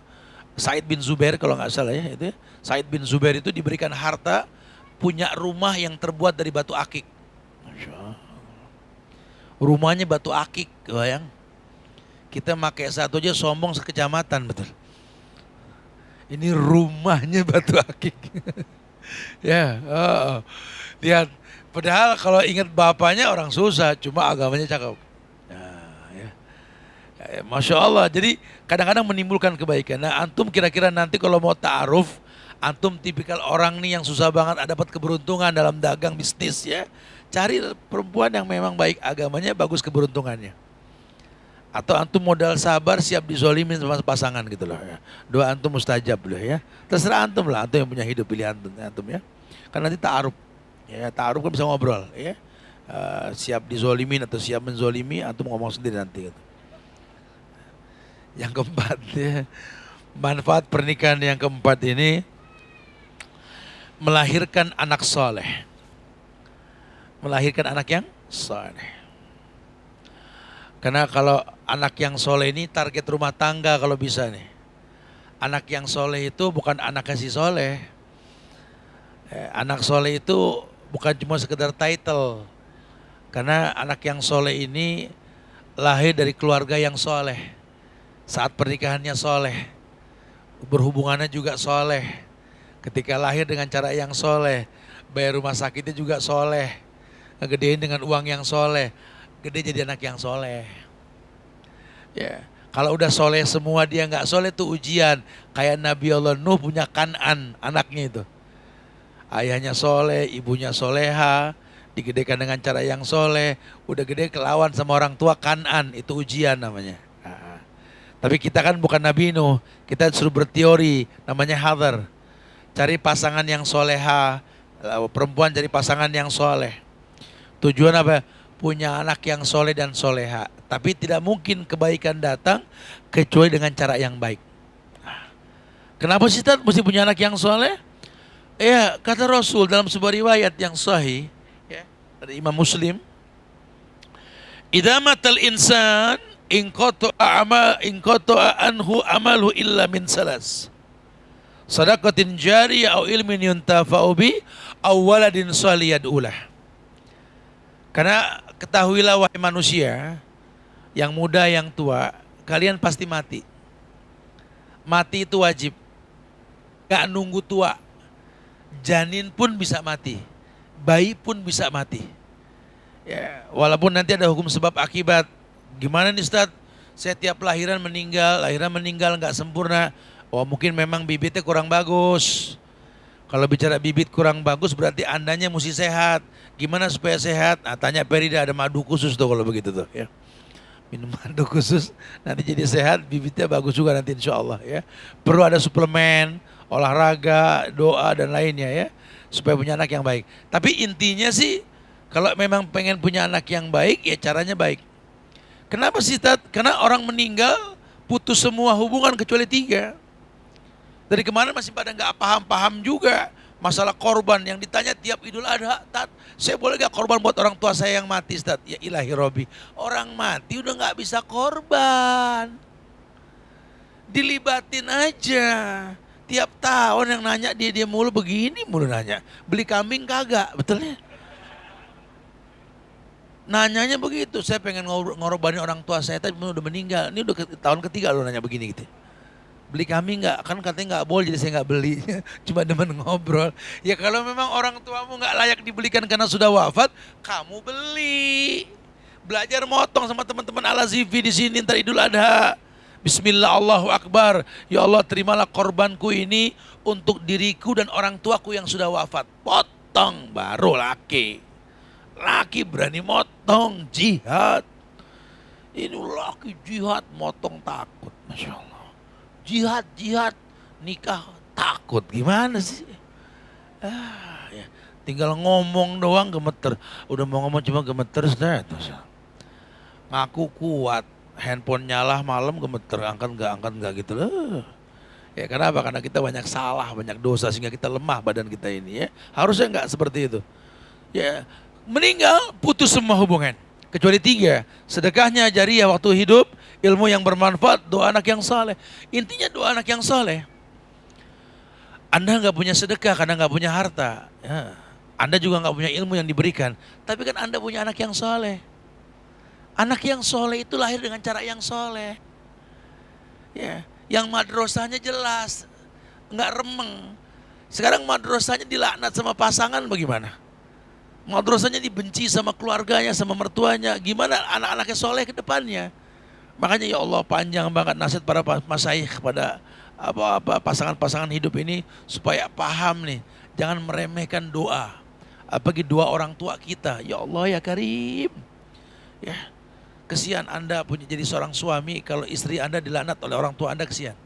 Said bin Zubair kalau nggak salah ya, itu Said bin Zubair itu diberikan harta, punya rumah yang terbuat dari batu akik. Masya Allah. Rumahnya batu akik, bayang. Kita pakai satu aja sombong sekecamatan, betul. Ini rumahnya batu akik. Ya, lihat. Padahal kalau ingat bapaknya orang susah, cuma agamanya cakep. Nah, ya. Masya Allah. Jadi kadang-kadang menimbulkan kebaikan. Nah, antum kira-kira nanti kalau mau ta'aruf, antum tipikal orang nih yang susah banget dapat keberuntungan dalam dagang bisnis ya. Cari perempuan yang memang baik agamanya, bagus keberuntungannya. Atau antum modal sabar, siap dizolimin sama pasangan gitu loh ya. Doa antum mustajab loh ya. Terserah antum lah, antum yang punya hidup, pilih antum ya. Karena nanti ta'aruf. Ya, ta'aruf kan bisa ngobrol ya. Siap dizolimin atau siap menzolimi, antum ngomong sendiri nanti gitu. Yang keempat ya, manfaat pernikahan yang keempat ini, melahirkan anak soleh. Melahirkan anak yang soleh. Karena kalau anak yang soleh ini target rumah tangga kalau bisa nih. Anak yang soleh itu bukan anak kasih soleh. Anak soleh itu bukan cuma sekedar title. Karena anak yang soleh ini lahir dari keluarga yang soleh. Saat pernikahannya soleh, berhubungannya juga soleh. Ketika lahir dengan cara yang soleh, bayar rumah sakitnya juga soleh, ngegedein dengan uang yang soleh, gede jadi anak yang soleh. Ya, kalau udah soleh semua dia nggak soleh tuh ujian. Kayak Nabi Allah Nuh punya Kan'an anaknya itu. Ayahnya soleh, ibunya soleha, digedekan dengan cara yang soleh, udah gede kelawan sama orang tua Kan'an, itu ujian namanya. Tapi kita kan bukan Nabi Nuh, kita suruh berteori, namanya hadar. Cari pasangan yang soleha, perempuan cari pasangan yang soleh. Tujuan apa? Punya anak yang soleh dan soleha. Tapi tidak mungkin kebaikan datang kecuali dengan cara yang baik. Kenapa sih Ustaz mesti punya anak yang soleh? Ya kata Rasul dalam sebuah riwayat yang sahih, ya, dari Imam Muslim, idza matal insan inqata'a anhu amalu illa min salas. Sadaqatin jariyah au ilmin yuntafa'u bi aw waladin shalih yad'ulah. Karena ketahuilah wahai manusia, yang muda yang tua, kalian pasti mati. Mati itu wajib. Gak nunggu tua. Janin pun bisa mati. Bayi pun bisa mati. Ya, walaupun nanti ada hukum sebab akibat. Gimana nih Ustaz? Saya tiap lahiran meninggal nggak sempurna. Oh mungkin memang bibitnya kurang bagus. Kalau bicara bibit kurang bagus berarti andanya mesti sehat. Gimana supaya sehat? Nah, tanya Perida, ada madu khusus tuh kalau begitu tuh ya. Minum madu khusus nanti jadi sehat, bibitnya bagus juga nanti insya Allah ya. Perlu ada suplemen, olahraga, doa dan lainnya ya, supaya punya anak yang baik. Tapi intinya sih kalau memang pengen punya anak yang baik ya caranya baik. Kenapa sih Tat? Karena orang meninggal putus semua hubungan kecuali 3. Dari kemarin masih pada nggak paham-paham juga masalah korban yang ditanya tiap Idul Adha. Tat, saya boleh gak korban buat orang tua saya yang mati Tat? Ya ilahi Robi, orang mati udah nggak bisa korban, dilibatin aja. Tiap tahun yang nanya dia mulu begini mulu nanya, beli kambing kagak, betulnya? Nanyanya begitu, saya pengen ngorbanin orang tua saya tapi udah meninggal. Ini udah tahun ketiga lo nanya begini gitu. Beli kambing nggak? Kan katanya nggak boleh, jadi saya nggak beli. Cuma demen ngobrol. Ya kalau memang orang tuamu nggak layak dibelikan karena sudah wafat, kamu beli. Belajar motong sama teman-teman Al-Azifi di sini ntar Idul Adha. Bismillah, Allahu Akbar. Ya Allah, terimalah korbanku ini untuk diriku dan orang tuaku yang sudah wafat. Potong baru laki. Laki berani motong, jihad. Ini laki jihad motong takut, Masya Allah. Jihad nikah takut, gimana sih? Ya. Tinggal ngomong doang gemeter. Udah mau ngomong cuma gemeter sudah. Ngaku kuat, handphone nyala malam gemeter, angkat nggak gitu loh. Ya kenapa? Karena kita banyak salah, banyak dosa sehingga kita lemah badan kita ini ya. Harusnya nggak seperti itu. Ya, meninggal putus semua hubungan kecuali 3. Sedekahnya jariyah waktu hidup, ilmu yang bermanfaat, doa anak yang saleh. Intinya doa anak yang saleh. Anda nggak punya sedekah karena nggak punya harta ya. Anda juga nggak punya ilmu yang diberikan, tapi kan Anda punya anak yang saleh. Anak yang saleh itu lahir dengan cara yang saleh ya, yang madrasahnya jelas, nggak remeng. Sekarang madrasahnya dilaknat sama pasangan bagaimana? Madrasahnya dibenci sama keluarganya, sama mertuanya. Gimana anak-anaknya soleh ke depannya? Makanya ya Allah, panjang banget nasihat para masyayikh kepada pasangan-pasangan hidup ini supaya paham nih. Jangan meremehkan doa. Apalagi doa orang tua kita. Ya Allah ya Karim. Ya, kesian Anda punya jadi seorang suami kalau istri Anda dilaknat oleh orang tua Anda, kesian.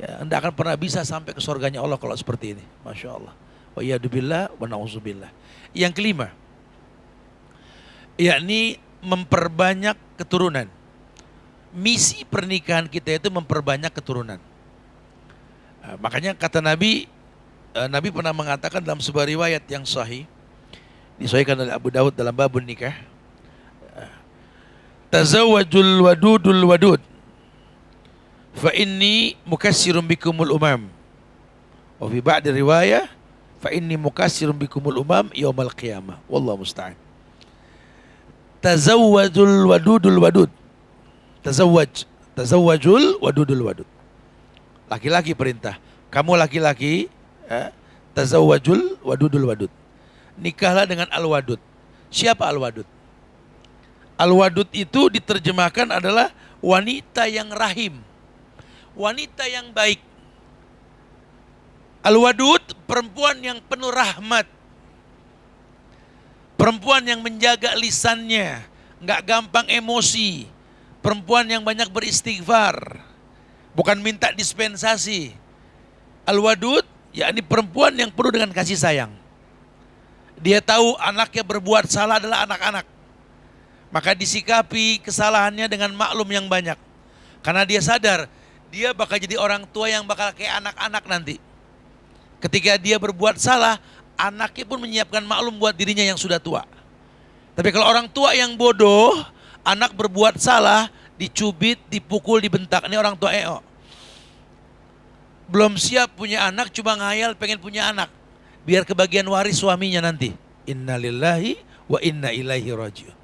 Ya, Anda akan pernah bisa sampai ke surganya Allah kalau seperti ini. Masya Allah. Wa iyyadubillah wa na'udzubillah. Yang kelima, yakni memperbanyak keturunan. Misi pernikahan kita itu memperbanyak keturunan. Makanya kata Nabi, Nabi pernah mengatakan dalam sebuah riwayat yang sahih, disahihkan oleh Abu Daud dalam babun nikah, Tazawwajul wadudul wadud fa inni mukassirun bikumul umam. Wa fi ba'd riwayah fa inni mukassirun bikumul umam yaumal qiyamah. Wallahu musta'an. Tazawwajul wadudul wadud. Tazawwajul wadudul wadud. Laki-laki perintah. Kamu laki-laki, tazawwajul wadudul wadud. Nikahlah dengan al-wadud. Siapa al-wadud? Al-wadud itu diterjemahkan adalah wanita yang rahim. Wanita yang baik. Al-wadud, perempuan yang penuh rahmat. Perempuan yang menjaga lisannya, nggak gampang emosi. Perempuan yang banyak beristighfar, bukan minta dispensasi. Al-wadud, yakni perempuan yang penuh dengan kasih sayang. Dia tahu anaknya berbuat salah adalah anak-anak. Maka disikapi kesalahannya dengan maklum yang banyak. Karena dia sadar, dia bakal jadi orang tua yang bakal kayak anak-anak nanti. Ketika dia berbuat salah, anaknya pun menyiapkan maklum buat dirinya yang sudah tua. Tapi kalau orang tua yang bodoh, anak berbuat salah, dicubit, dipukul, dibentak. Ini orang tua EO. Belum siap punya anak, cuma ngayal pengen punya anak. Biar kebagian waris suaminya nanti. Innalillahi wa inna ilaihi rajiun.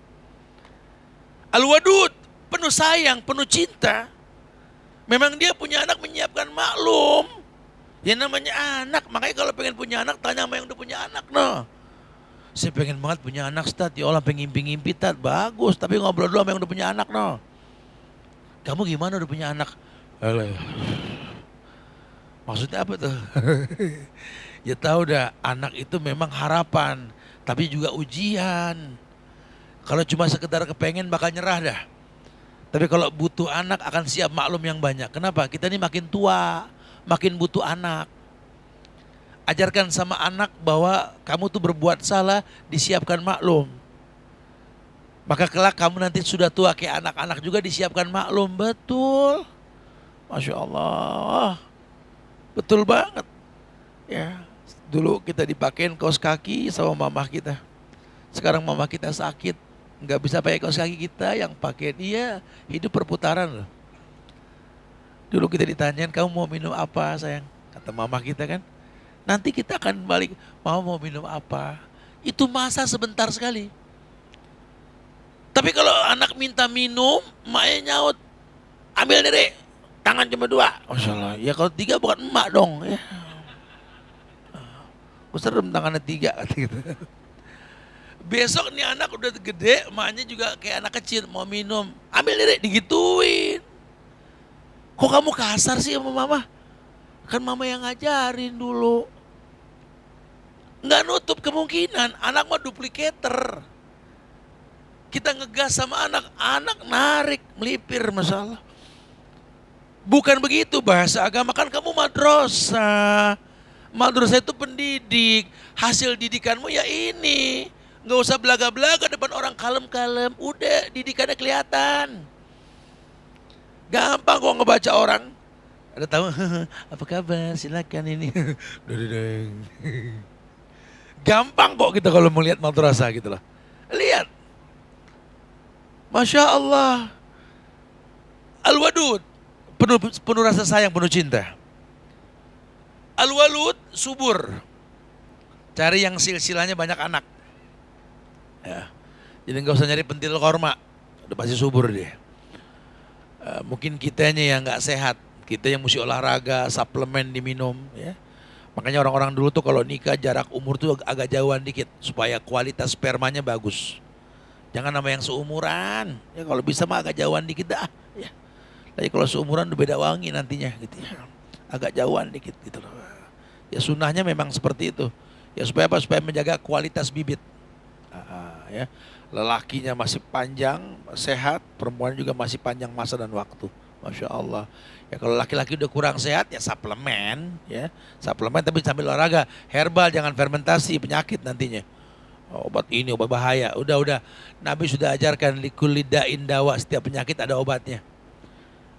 Al-wadud, penuh sayang, penuh cinta. Memang dia punya anak menyiapkan maklum. Yang namanya anak, makanya kalau pengen punya anak, tanya sama yang udah punya anak. No. Saya pengen banget punya anak, Ustaz. Ya Allah, pengen ngimpi-ngimpi, Tat. Bagus, tapi ngobrol dulu sama yang udah punya anak. No. Kamu gimana udah punya anak? Maksudnya apa tuh? Ya tahu dah, anak itu memang harapan, tapi juga ujian. Kalau cuma sekedar kepengen bakal nyerah dah. Tapi kalau butuh anak akan siap maklum yang banyak. Kenapa? Kita ini makin tua, makin butuh anak. Ajarkan sama anak bahwa kamu tuh berbuat salah, disiapkan maklum. Maka kelak kamu nanti sudah tua kayak anak-anak juga disiapkan maklum. Betul. Masya Allah. Betul banget. Ya, dulu kita dipakein kaos kaki sama mamah kita. Sekarang mamah kita sakit, nggak bisa pakai kaos kaki kita, yang pakai dia hidup perputaran loh. Dulu kita ditanyain, kamu mau minum apa sayang? Kata mamah kita kan, nanti kita akan balik, mau minum apa? Itu masa sebentar sekali. Tapi kalau anak minta minum, maknya nyaut, ambil diri, tangan cuma 2. Masya Allah, ya kalau 3 bukan emak dong. Ya. Serem tangannya 3 kata gitu. Besok nih anak udah gede, emaknya juga kayak anak kecil, mau minum, ambil diri, digituin. Kok kamu kasar sih sama mama? Kan mama yang ngajarin dulu. Nggak nutup kemungkinan, anak mah duplikator. Kita ngegas sama anak, anak narik, melipir masalah. Bukan begitu bahasa agama, kan kamu madrasah. Madrasah itu pendidik, hasil didikanmu ya ini. Nggak usah belaga-belaga depan orang kalem-kalem, udah didikannya kelihatan. Gampang kok ngebaca orang. Ada tahu, apa kabar, silakan ini. Gampang kok kita kalau melihat madrasah gitu loh. Lihat. Masya Allah. Al-wadud, penuh rasa sayang, penuh cinta. Al-walud, subur. Cari yang silsilahnya banyak anak. Ya. Jadi nggak usah nyari pentil korma, udah pasti subur dia. Mungkin kitanya yang nggak sehat, kita yang mesti olahraga, suplemen diminum. Ya. Makanya orang-orang dulu tuh kalau nikah jarak umur tuh agak jauhan dikit supaya kualitas spermanya bagus. Jangan sama yang seumuran. Ya kalau bisa mah agak jauhan dikit dah. Ya. Tapi kalau seumuran udah beda wangi nantinya gitu ya. Agak jauhan dikit gitu loh. Ya sunnahnya memang seperti itu. Ya supaya apa? Supaya menjaga kualitas bibit. Ya. Lelakinya masih panjang, sehat, perempuan juga masih panjang masa dan waktu. Masya Allah. Ya kalau laki-laki udah kurang sehat ya suplemen, ya suplemen tapi sambil olahraga. Herbal, jangan fermentasi, penyakit nantinya. Obat ini obat bahaya. Udah. Nabi sudah ajarkan likulli da'in dawa, setiap penyakit ada obatnya.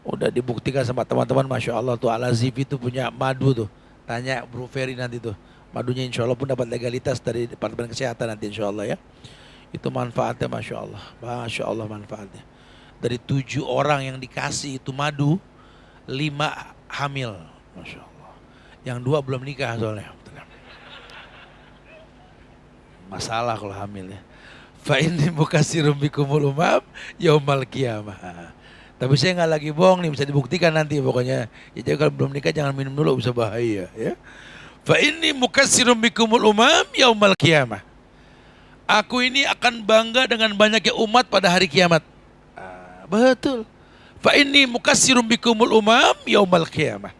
Udah dibuktikan sama teman-teman, Masya Allah tuh Al-Azif itu punya madu tuh. Tanya Bro Ferry nanti tuh. Madunya insya Allah pun dapat legalitas dari Departemen Kesehatan nanti insya Allah ya. Itu manfaatnya Masya Allah. Masya Allah manfaatnya. Dari 7 orang yang dikasih itu madu, 5 hamil. Masya Allah. Yang 2 belum nikah soalnya. Masalah kalau hamil ya. Fa inni mukatsirum bikumul umam yaumal qiyamah. Tapi saya nggak lagi bohong nih, bisa dibuktikan nanti pokoknya. Ya, jadi kalau belum nikah jangan minum dulu, bisa bahaya ya. Fa inni mukatsirum bikumul umam yaumal qiyamah. Aku ini akan bangga dengan banyaknya umat pada hari kiamat. Betul. Fa inni mukatsirum bikumul umam yaumal qiyamah.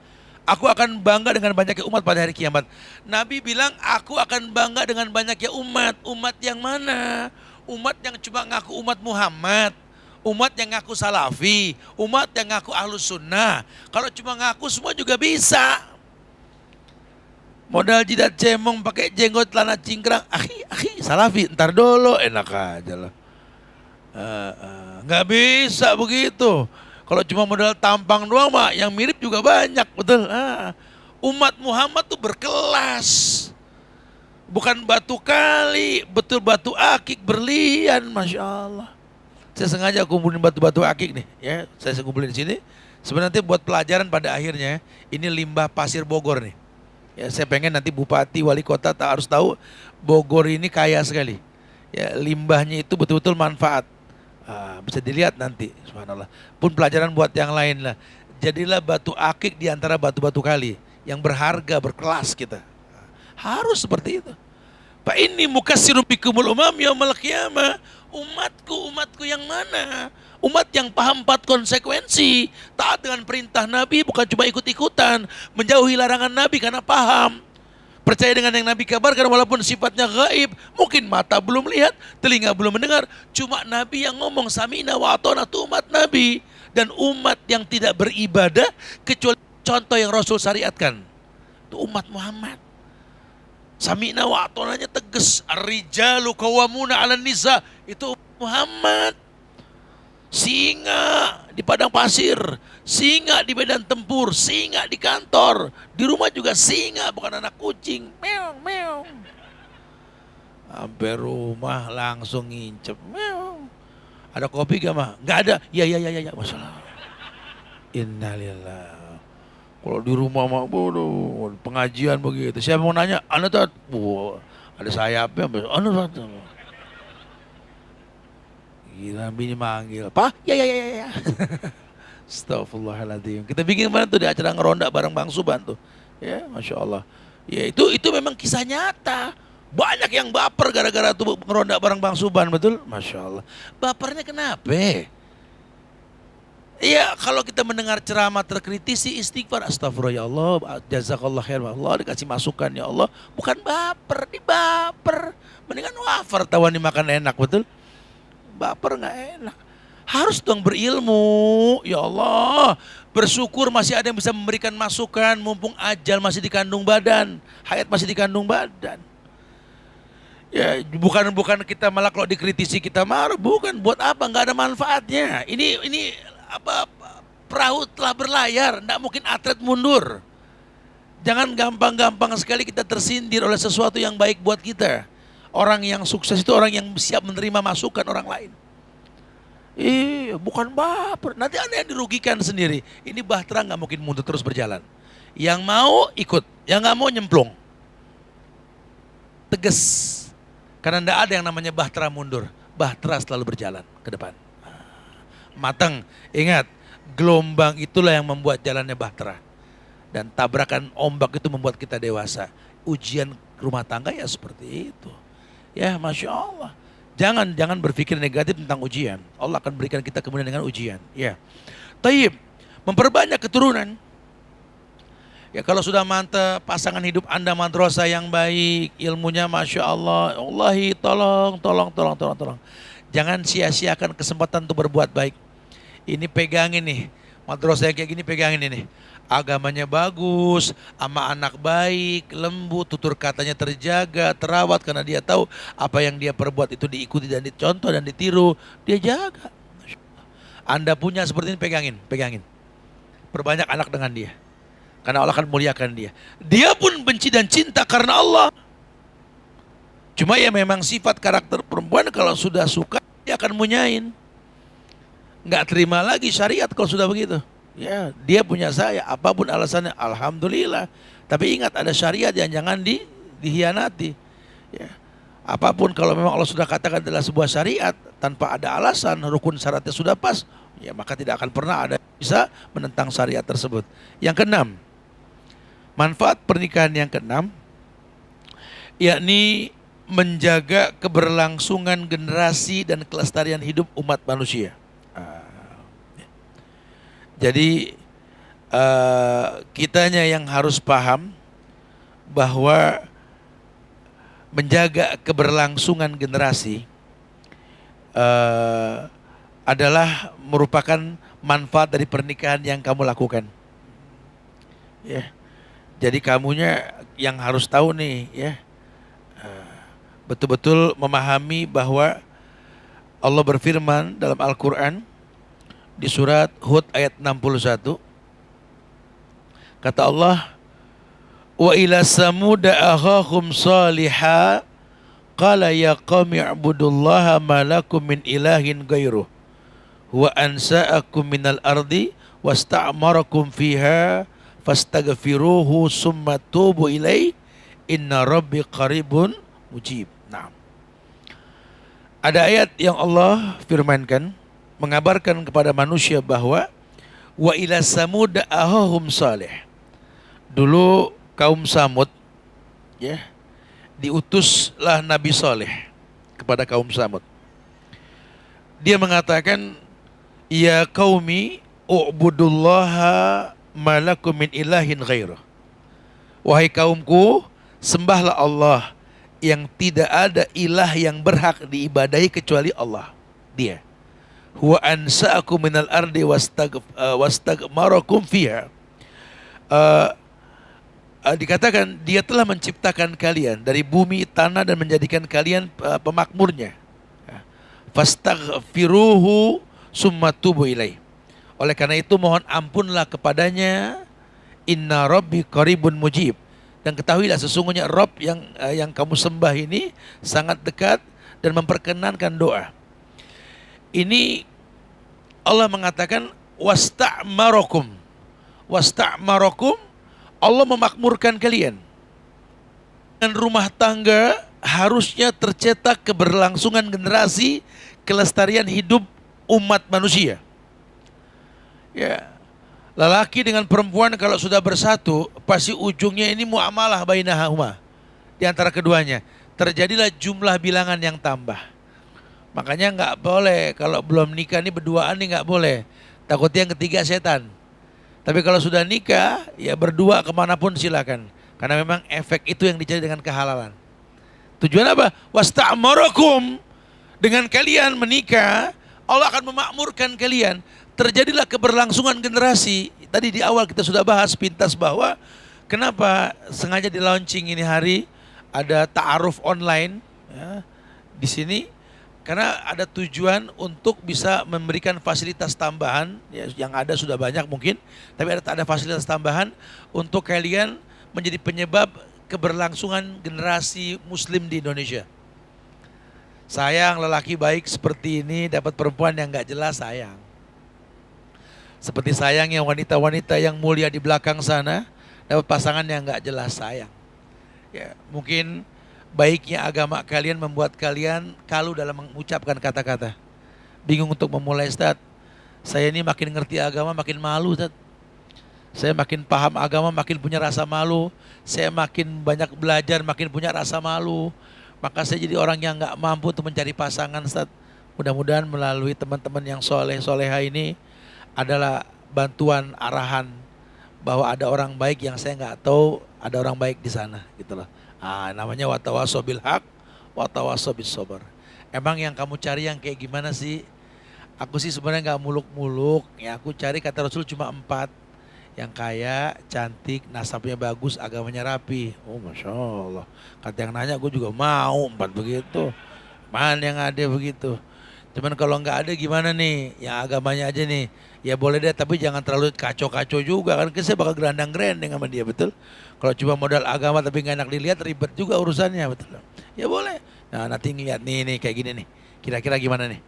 Aku akan bangga dengan banyaknya umat pada hari kiamat. Nabi bilang aku akan bangga dengan banyaknya umat. Umat yang mana? Umat yang cuma ngaku umat Muhammad. Umat yang ngaku salafi. Umat yang ngaku ahlus sunnah. Kalau cuma ngaku semua juga bisa. Modal jidat cemong pakai jenggot celana cingkrang. Akhi, salafi. Ntar dulu, enak aja lah. Nggak bisa begitu. Kalau cuma modal tampang doang mah yang mirip juga banyak, betul. Umat Muhammad tuh berkelas. Bukan batu kali, betul batu akik berlian, Masya Allah. Saya sengaja kumpulin batu-batu akik nih, ya. Saya kumpulin di sini. Sebenarnya nanti buat pelajaran pada akhirnya, ini limbah pasir Bogor nih. Ya, saya pengen nanti bupati, wali kota harus tahu Bogor ini kaya sekali. Ya, limbahnya itu betul-betul manfaat. Bisa dilihat nanti, subhanallah. Pun pelajaran buat yang lain lah. Jadilah batu akik di antara batu-batu kali yang berharga, berkelas kita. Harus seperti itu. Fa inni mukatsirum bikumul umam yaumal qiyamah. Umatku yang mana? Umat yang paham 4 konsekuensi. Taat dengan perintah Nabi, bukan cuma ikut-ikutan. Menjauhi larangan Nabi karena paham. Percaya dengan yang Nabi kabarkan walaupun sifatnya gaib. Mungkin mata belum lihat, telinga belum mendengar. Cuma Nabi yang ngomong sami'na wa ata'na, itu umat Nabi. Dan umat yang tidak beribadah kecuali contoh yang Rasul syariatkan. Itu umat Muhammad. Sami'na wa ata'nanya tegas. Ar-rijalu qawwamuna 'alan nisa. Itu Muhammad. Singa di padang pasir, singa di medan tempur, singa di kantor, di rumah juga singa, bukan anak kucing. Meong, meong. Sampai rumah langsung ngincep. Meong. Ada kopi gak mah? Gak ada. Ya. Masalah. Innalillah. Kalau di rumah mah, bodoh, pengajian begitu. Siapa mau nanya? Anda tuh, ada sayapnya. Anda tuh. Gila, bini manggil, Pak, ya. Astagfirullahaladzim. Kita bikin kemarin tuh di acara ngeronda bareng Bang Suban tuh. Ya, Masya Allah. Ya itu memang kisah nyata. Banyak yang baper gara-gara tuh ngeronda bareng Bang Suban, betul? Masya Allah. Bapernya kenapa? Iya, kalau kita mendengar ceramah terkritisi, istighfar, astagfirullah ya Allah, jazakallah khair, Allah dikasih masukan ya Allah. Bukan baper, dibaper. Mendingan wafer tawan dimakan enak, betul? Baper nggak enak. Harus dong berilmu, ya Allah. Bersyukur masih ada yang bisa memberikan masukan, mumpung ajal masih dikandung badan, hayat masih dikandung badan. Ya bukan kita malah kalau dikritisi kita marah, bukan, buat apa? Nggak ada manfaatnya. Ini apa? Perahu telah berlayar, nggak mungkin atlet mundur. Jangan gampang-gampang sekali kita tersindir oleh sesuatu yang baik buat kita. Orang yang sukses itu orang yang siap menerima masukan orang lain. Bukan baper. Nanti Anda yang dirugikan sendiri. Ini bahtera nggak mungkin mundur terus berjalan. Yang mau ikut, yang nggak mau nyemplung. Tegas. Karena tidak ada yang namanya bahtera mundur. Bahtera selalu berjalan ke depan. Matang. Ingat, gelombang itulah yang membuat jalannya bahtera. Dan tabrakan ombak itu membuat kita dewasa. Ujian rumah tangga ya seperti itu. Ya, Masya Allah. Jangan berpikir negatif tentang ujian. Allah akan berikan kita kemudian dengan ujian. Ya. Taib, memperbanyak keturunan. Ya, kalau sudah mantap pasangan hidup Anda madrasah yang baik, ilmunya Masya Allah. Allahi tolong. Jangan sia-siakan kesempatan untuk berbuat baik. Ini pegangin nih. Madrasah yang kayak gini pegangin ini. Agamanya bagus, sama anak baik, lembut, tutur katanya terjaga, terawat karena dia tahu apa yang dia perbuat itu diikuti dan dicontoh dan ditiru, dia jaga. Anda punya seperti ini pegangin. Perbanyak anak dengan dia. Karena Allah akan muliakan dia. Dia pun benci dan cinta karena Allah. Cuma ya memang sifat karakter perempuan kalau sudah suka dia akan munyain. nggak terima lagi syariat kalau sudah begitu. Ya, dia punya saya, apapun alasannya, alhamdulillah. Tapi ingat ada syariat yang jangan dihianati. Ya. Apapun kalau memang Allah sudah katakan adalah sebuah syariat tanpa ada alasan, rukun syaratnya sudah pas, ya maka tidak akan pernah ada yang bisa menentang syariat tersebut. Yang keenam, manfaat pernikahan yang keenam, yakni menjaga keberlangsungan generasi dan kelestarian hidup umat manusia. Jadi kitanya yang harus paham bahwa menjaga keberlangsungan generasi adalah merupakan manfaat dari pernikahan yang kamu lakukan. Ya, jadi kamunya yang harus tahu nih, ya, betul-betul memahami bahwa Allah berfirman dalam Al-Quran di surat Hud ayat 61, kata Allah, wa ila samuda akhahum salihah qala ya qaumi ibudullaha ma lakum min ilahin ghairuh wa ansa'akum minal ardi wasta'marakum fiha fastaghfiruhu summa tubu ilaih inna rabbi qaribun mujib. Nah, ada ayat yang Allah firmankan mengabarkan kepada manusia bahwa wa ila samud ahahum salih. Dulu kaum Samud, ya, diutuslah Nabi Saleh kepada kaum Samud. Dia mengatakan, ya qaumi u'budullaha malakum min ilahin ghairuh. Wahai kaumku, sembahlah Allah yang tidak ada ilah yang berhak diibadahi kecuali Allah. Dia. Huwa ansa'akum minal ardi wastagmarakum fiha. Dikatakan dia telah menciptakan kalian dari bumi, tanah, dan menjadikan kalian pemakmurnya. Fastaghfiruhu summa tubu ilaih. Oleh karena itu mohon ampunlah kepadanya. Inna rabbi qaribun mujib. Dan ketahuilah sesungguhnya Rabb yang kamu sembah ini sangat dekat dan memperkenankan doa. Ini Allah mengatakan wasta'marakum. Wasta'marakum, Allah memakmurkan kalian. Dan rumah tangga harusnya tercetak keberlangsungan generasi, kelestarian hidup umat manusia. Ya, lelaki dengan perempuan kalau sudah bersatu, pasti ujungnya ini muamalah bainahuma, di antara keduanya. Terjadilah jumlah bilangan yang tambah. Makanya nggak boleh kalau belum nikah nih berduaan nih nggak boleh. Takutnya yang ketiga setan. Tapi kalau sudah nikah, ya berdua kemanapun silakan. Karena memang efek itu yang dicari dengan kehalalan. Tujuan apa? Wasta'marakum. Dengan kalian menikah, Allah akan memakmurkan kalian. Terjadilah keberlangsungan generasi. Tadi di awal kita sudah bahas pintas bahwa kenapa sengaja di launching ini hari ada ta'aruf online, ya, di sini. Karena ada tujuan untuk bisa memberikan fasilitas tambahan, ya, yang ada sudah banyak mungkin, tapi ada fasilitas tambahan untuk kalian menjadi penyebab keberlangsungan generasi muslim di Indonesia. Sayang lelaki baik seperti ini dapat perempuan yang gak jelas, sayang. Seperti sayangnya wanita-wanita yang mulia di belakang sana dapat pasangan yang gak jelas, sayang. Ya, mungkin baiknya agama kalian membuat kalian kalu dalam mengucapkan kata-kata. Bingung untuk memulai, Ustaz. Saya ini makin ngerti agama makin malu, Ustaz. Saya makin paham agama makin punya rasa malu. Saya makin banyak belajar makin punya rasa malu. Maka saya jadi orang yang gak mampu untuk mencari pasangan, Ustaz. Mudah-mudahan melalui teman-teman yang soleh-soleha ini adalah bantuan arahan bahwa ada orang baik yang saya gak tahu ada orang baik di sana, gitu loh. Namanya watawasau bil haq, watawasau bis sabar. Emang yang kamu cari yang kayak gimana sih? Aku sih sebenarnya nggak muluk-muluk. Ya aku cari kata Rasul cuma 4. Yang kaya, cantik, nasabnya bagus, agamanya rapi. Oh Masya Allah. Kata yang nanya gue juga mau 4 begitu. Mana yang ada begitu. Cuman kalau nggak ada gimana nih? Yang agamanya aja nih. Ya boleh deh, tapi jangan terlalu kacau-kacau juga. Kan saya bakal gerandang-gerendeng sama dia, betul? Kalau cuma modal agama tapi nggak enak dilihat, ribet juga urusannya, betul? Ya boleh. Nah nanti ngeliat nih kayak gini nih. Kira-kira gimana nih?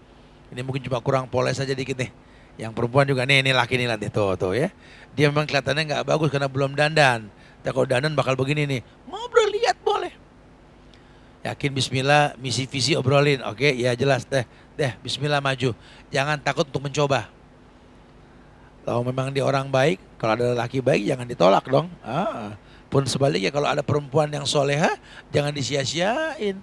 Ini mungkin cuma kurang poles aja dikit nih. Yang perempuan juga nih laki nih nanti tuh ya. Dia memang kelihatannya nggak bagus karena belum dandan. Tapi kalau dandan bakal begini nih. Ngobrol lihat boleh. Yakin bismillah, misi visi obrolin. Oke, ya jelas deh. Bismillah maju. Jangan takut untuk mencoba. Kalau memang dia orang baik, kalau ada laki baik jangan ditolak dong. Pun sebaliknya kalau ada perempuan yang soleha, jangan disia-siain.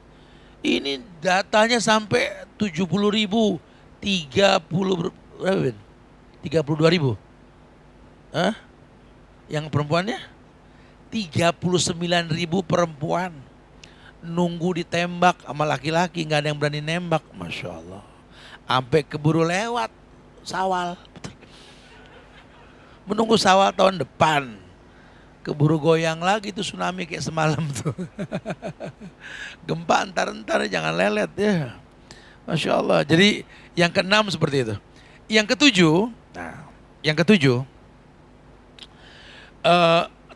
Ini datanya sampai 70.000, 32.000. Yang perempuannya 39.000 perempuan nunggu ditembak sama laki-laki, nggak ada yang berani nembak, masya Allah. Sampai keburu lewat Syawal, menunggu Syawal tahun depan, keburu goyang lagi tuh tsunami kayak semalam tuh. Gempa entar jangan lelet ya, masya Allah. Jadi yang keenam seperti itu. Yang ketujuh,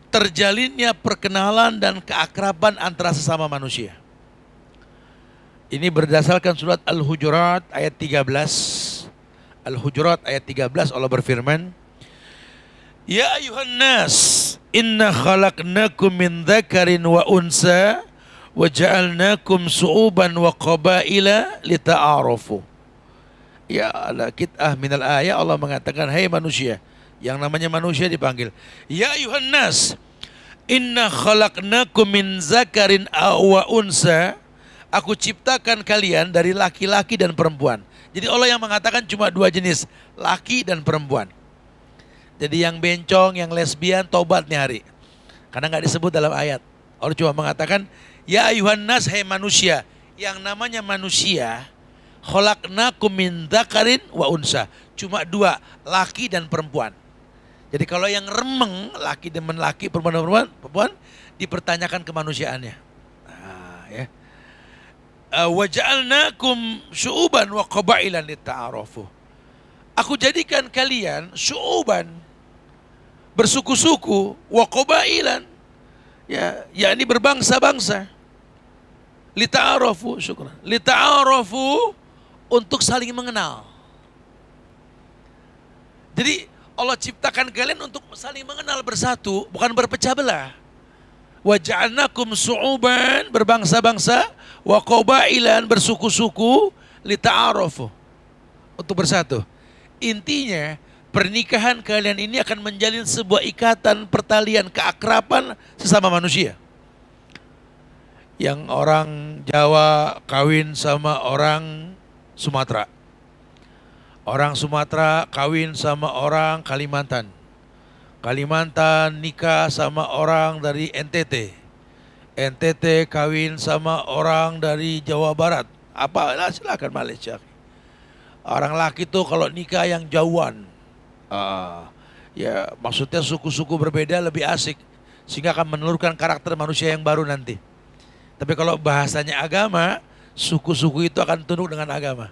terjalinnya perkenalan dan keakraban antara sesama manusia. Ini berdasarkan surat Al-Hujurat ayat 13. Al-Hujurat ayat 13 Allah berfirman, Ya ayuhan nas, inna khalaqnakum min dzakarin wa unsa wa ja'alnakum su'uban wa qabaila lita'arafu. Ya ala kit'ah minal ayat Allah mengatakan, hai manusia, yang namanya manusia dipanggil, Ya ayuhan nas, inna khalaqnakum min zakarin wa unsa. Aku ciptakan kalian dari laki-laki dan perempuan. Jadi Allah yang mengatakan cuma dua jenis, laki dan perempuan. Jadi yang bencong, yang lesbian, tobat nih hari. Karena nggak disebut dalam ayat. Allah cuma mengatakan, Ya ayuhan nas, hai manusia. Yang namanya manusia, khalaqnakum min dzakarin wa unsa. Cuma dua, laki dan perempuan. Jadi kalau yang remeng, laki demen laki, perempuan dipertanyakan kemanusiaannya. Ya. Wa ja'alnakum syu'uban wa qabailan lita'arafu. Aku jadikan kalian syu'uban, bersuku-suku, wa qabailan, ya, yakni berbangsa-bangsa. Lita'arafu, syukran. Lita'arafu, untuk saling mengenal. Jadi Allah ciptakan kalian untuk saling mengenal, bersatu, bukan berpecah belah. Wa ja'alnakum su'uban, berbangsa-bangsa, wa qabailan, bersuku-suku, lita'arafu, untuk bersatu. Intinya pernikahan kalian ini akan menjalin sebuah ikatan pertalian keakraban sesama manusia. Yang orang Jawa kawin sama orang Sumatera, orang Sumatera kawin sama orang Kalimantan, Kalimantan nikah sama orang dari NTT, NTT kawin sama orang dari Jawa Barat. Apalah, silakan Malaysia. Orang laki tuh kalau nikah yang jauhan, ya maksudnya suku-suku berbeda lebih asik, sehingga akan menelurkan karakter manusia yang baru nanti. Tapi kalau bahasanya agama, suku-suku itu akan tunduk dengan agama.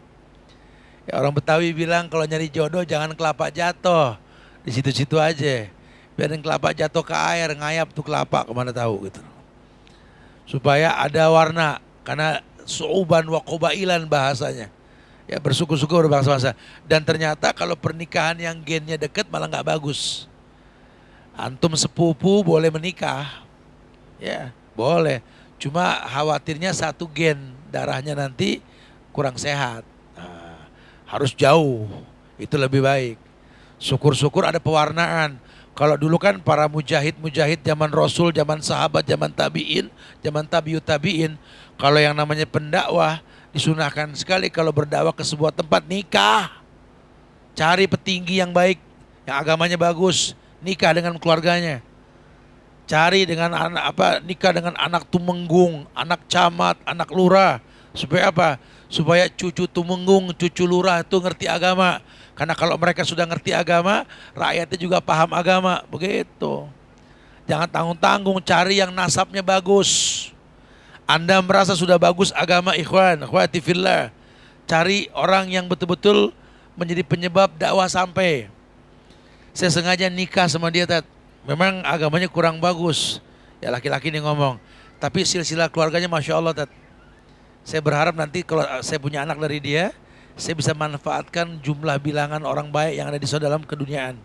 Ya, orang Betawi bilang kalau nyari jodoh jangan kelapa jatuh di situ-situ aja. Biarin kelapa jatuh ke air, ngayap tuh kelapa kemana tahu gitu. Supaya ada warna, karena su'uban wa qabailan bahasanya. Ya bersuku-suku berbangsa-bangsa. Dan ternyata kalau pernikahan yang gennya dekat malah nggak bagus. Antum sepupu boleh menikah, ya boleh. Cuma khawatirnya satu gen darahnya nanti kurang sehat. Harus jauh, itu lebih baik. Syukur-syukur ada pewarnaan. Kalau dulu kan para mujahid zaman Rasul, zaman sahabat, zaman tabi'in, zaman tabi'ut tabi'in, kalau yang namanya pendakwah disunahkan sekali kalau berdakwah ke sebuah tempat nikah. Cari petinggi yang baik, yang agamanya bagus, nikah dengan keluarganya. Cari dengan nikah dengan anak tumenggung, anak camat, anak lurah. Supaya apa? Supaya cucu tumenggung, cucu lurah itu ngerti agama. Karena kalau mereka sudah ngerti agama, rakyatnya juga paham agama. Begitu. Jangan tanggung-tanggung, cari yang nasabnya bagus. Anda merasa sudah bagus agama, ikhwan, akhwati fillah, cari orang yang betul-betul menjadi penyebab dakwah sampai. Saya sengaja nikah sama dia, Tat. Memang agamanya kurang bagus. Ya laki-laki ini ngomong. Tapi silsilah keluarganya Masya Allah, Tat. Saya berharap nanti kalau saya punya anak dari dia, saya bisa manfaatkan jumlah bilangan orang baik yang ada di dalam keduniaan.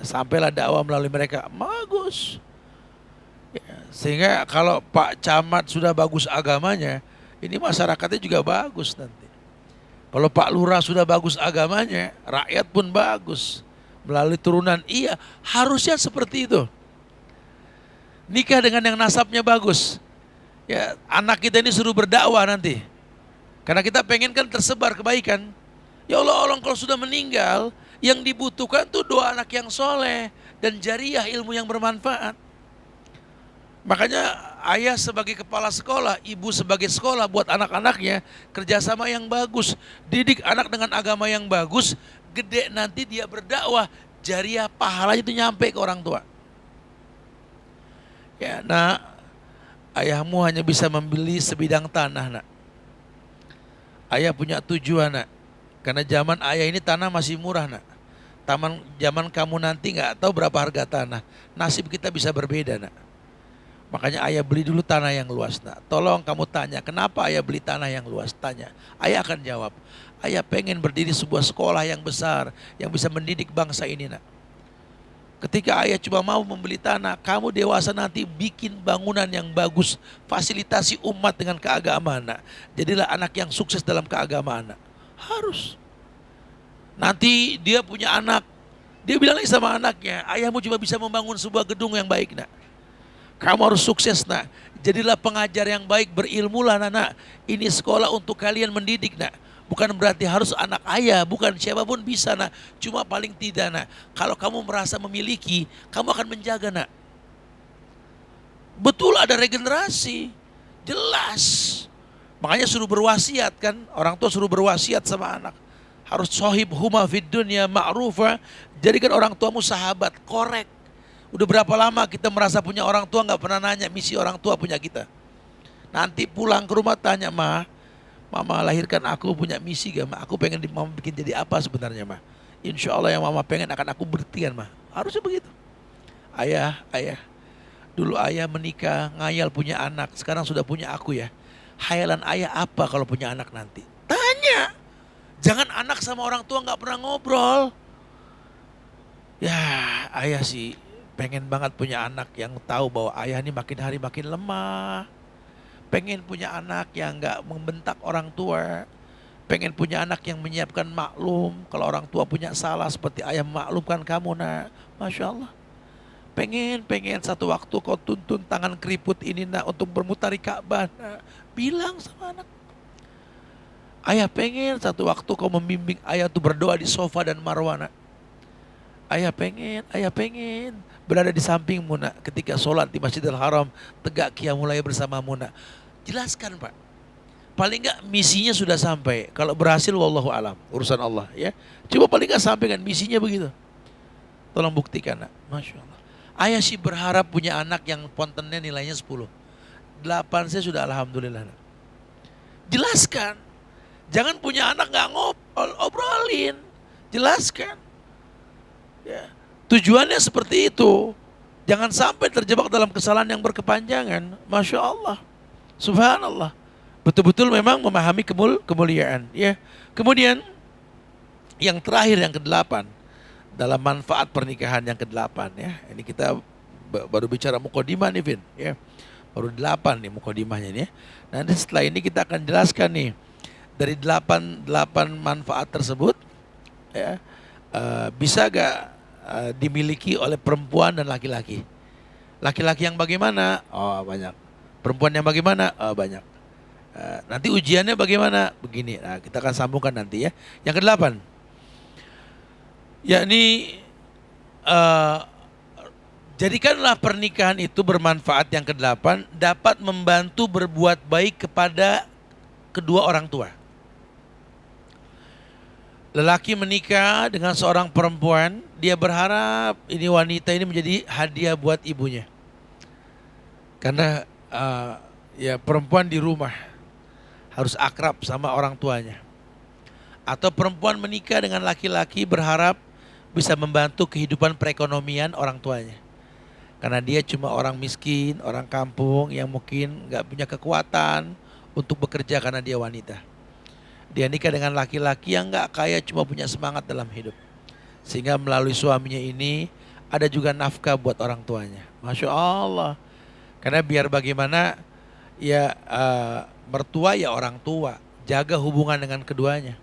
Sampailah dakwah melalui mereka. Bagus. Ya, sehingga kalau Pak Camat sudah bagus agamanya, ini masyarakatnya juga bagus nanti. Kalau Pak Lurah sudah bagus agamanya, rakyat pun bagus. Melalui turunan, iya harusnya seperti itu. Nikah dengan yang nasabnya bagus. Ya, anak kita ini suruh berdakwah nanti. Karena kita pengen kan tersebar kebaikan. Ya Allah, orang kalau sudah meninggal, yang dibutuhkan tuh doa anak yang soleh dan jariah ilmu yang bermanfaat. Makanya ayah sebagai kepala sekolah, ibu sebagai sekolah buat anak-anaknya kerjasama yang bagus. Didik anak dengan agama yang bagus, gede nanti dia berdakwah, jariah pahalanya itu nyampe ke orang tua. Ya, nak, ayahmu hanya bisa membeli sebidang tanah, nak. Ayah punya tujuan, nak. Karena zaman ayah ini tanah masih murah, nak. Zaman kamu nanti nggak tahu berapa harga tanah. Nasib kita bisa berbeda, nak. Makanya ayah beli dulu tanah yang luas, nak. Tolong kamu tanya, kenapa ayah beli tanah yang luas? Tanya. Ayah akan jawab, ayah pengen berdiri sebuah sekolah yang besar, yang bisa mendidik bangsa ini, nak. Ketika ayah cuma mau membeli tanah, kamu dewasa nanti bikin bangunan yang bagus, fasilitasi umat dengan keagamaan, nak. Jadilah anak yang sukses dalam keagamaan, nak. Harus. Nanti dia punya anak, dia bilang lagi sama anaknya, ayahmu cuma bisa membangun sebuah gedung yang baik, nak. Kamu harus sukses, nak. Jadilah pengajar yang baik, berilmulah, nak. Ini sekolah untuk kalian mendidik, nak. Bukan berarti harus anak ayah, bukan siapapun bisa, nak. Cuma paling tidak, nak, kalau kamu merasa memiliki, kamu akan menjaga, nak. Betul ada regenerasi, jelas. Makanya suruh berwasiat kan, orang tua suruh berwasiat sama anak. Harus sohib huma fid dunya ma'rufa. Jadikan orang tuamu sahabat, korek. Udah berapa lama kita merasa punya orang tua nggak pernah nanya misi orang tua punya kita. Nanti pulang ke rumah tanya, Mama lahirkan aku punya misi gak, Ma? Aku pengen Mama bikin jadi apa sebenarnya, Ma? Insya Allah yang Mama pengen akan aku buktikan, Ma. Harusnya begitu. Ayah, dulu ayah menikah, ngayal punya anak, sekarang sudah punya aku ya. Hayalan ayah apa kalau punya anak nanti? Tanya. Jangan anak sama orang tua nggak pernah ngobrol. Ya, ayah sih pengen banget punya anak yang tahu bahwa ayah ini makin hari makin lemah. Pengen punya anak yang gak membentak orang tua. Pengen punya anak yang menyiapkan maklum. Kalau orang tua punya salah seperti ayah memaklumkan kamu, nak. Masya Allah. Pengen satu waktu kau tuntun tangan keriput ini, nak, untuk bermutari Ka'bah, nak. Bilang sama anak. Ayah pengen satu waktu kau membimbing ayah tuh berdoa di sofa dan marwah, nak. Ayah pengen berada di sampingmu, nak, ketika sholat di Masjidil Haram, tegak qiyamul lail bersamamu, nak. Jelaskan, Pak. Paling enggak misinya sudah sampai. Kalau berhasil wallahu alam, urusan Allah, ya. Coba paling enggak sampai kan misinya begitu. Tolong buktikan, nak. Masya Allah. Ayah sih berharap punya anak yang pontennya nilainya 10. 8 saya sudah alhamdulillah, nak. Jelaskan. Jangan punya anak enggak ngobrol, obrolin. Jelaskan. Ya. Tujuannya seperti itu. Jangan sampai terjebak dalam kesalahan yang berkepanjangan. Masya Allah. Subhanallah. Betul-betul memang memahami kemuliaan, ya. Kemudian yang terakhir, yang ke-8 dalam manfaat pernikahan yang ke-8, ya. Ini kita baru bicara mukadimah nih, Vin, ya. Baru 8 nih mukadimahnya nih, ya. Nanti setelah ini kita akan jelaskan nih dari 8 manfaat tersebut, ya. Bisa gak dimiliki oleh perempuan dan laki-laki? Laki-laki yang bagaimana? Oh, banyak. Perempuan yang bagaimana? Banyak. Nanti ujiannya bagaimana? Begini. Nah, kita akan sambungkan nanti, ya. Yang ke-8, yakni jadikanlah pernikahan itu bermanfaat. Yang ke-8, dapat membantu berbuat baik kepada kedua orang tua. Lelaki menikah dengan seorang perempuan, dia berharap ini wanita ini menjadi hadiah buat ibunya. Karena ya perempuan di rumah harus akrab sama orang tuanya. Atau perempuan menikah dengan laki-laki berharap bisa membantu kehidupan perekonomian orang tuanya. Karena dia cuma orang miskin, orang kampung yang mungkin gak punya kekuatan untuk bekerja karena dia wanita. Dia nikah dengan laki-laki yang nggak kaya, cuma punya semangat dalam hidup. Sehingga melalui suaminya ini ada juga nafkah buat orang tuanya. Masya Allah. Karena biar bagaimana ya mertua ya orang tua. Jaga hubungan dengan keduanya.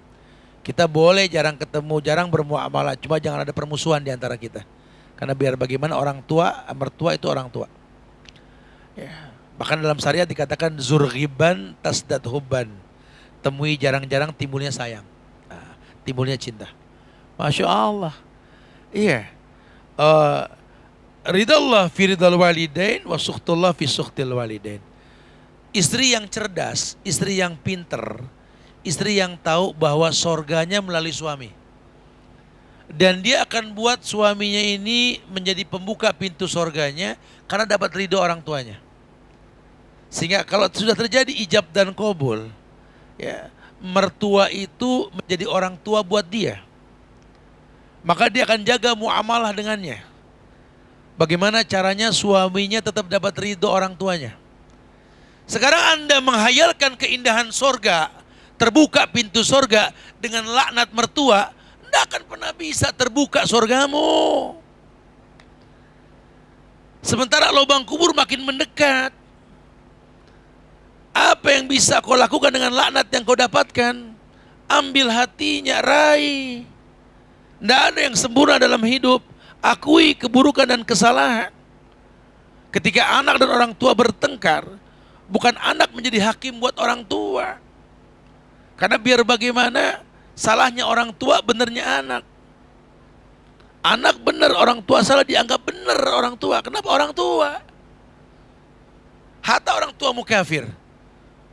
Kita boleh jarang ketemu, jarang bermuamalah, cuma jangan ada permusuhan di antara kita. Karena biar bagaimana orang tua, mertua itu orang tua. Ya. Bahkan dalam syariat dikatakan zurghiban tasdad hubban. Temui jarang-jarang timbulnya sayang. Nah, timbulnya cinta. Masya Allah. Iya. Ridallah fi ridal walidain wa sukhtullah fi sukhtil walidain. Istri yang cerdas, istri yang pinter, istri yang tahu bahwa sorganya melalui suami. Dan dia akan buat suaminya ini menjadi pembuka pintu sorganya karena dapat ridho orang tuanya. Sehingga kalau sudah terjadi ijab dan qabul, ya, mertua itu menjadi orang tua buat dia. Maka dia akan jaga muamalah dengannya. Bagaimana caranya suaminya tetap dapat ridho orang tuanya. Sekarang Anda menghayalkan keindahan sorga, terbuka pintu sorga dengan laknat mertua, tidak akan pernah bisa terbuka sorgamu. Sementara lubang kubur makin mendekat. Apa yang bisa kau lakukan dengan laknat yang kau dapatkan? Ambil hatinya, raih. Tidak ada yang sempurna dalam hidup. Akui keburukan dan kesalahan. Ketika anak dan orang tua bertengkar, bukan anak menjadi hakim buat orang tua. Karena biar bagaimana, salahnya orang tua, benernya anak. Anak benar, orang tua salah, dianggap benar orang tua. Kenapa orang tua? Hatta orang tuamu kafir.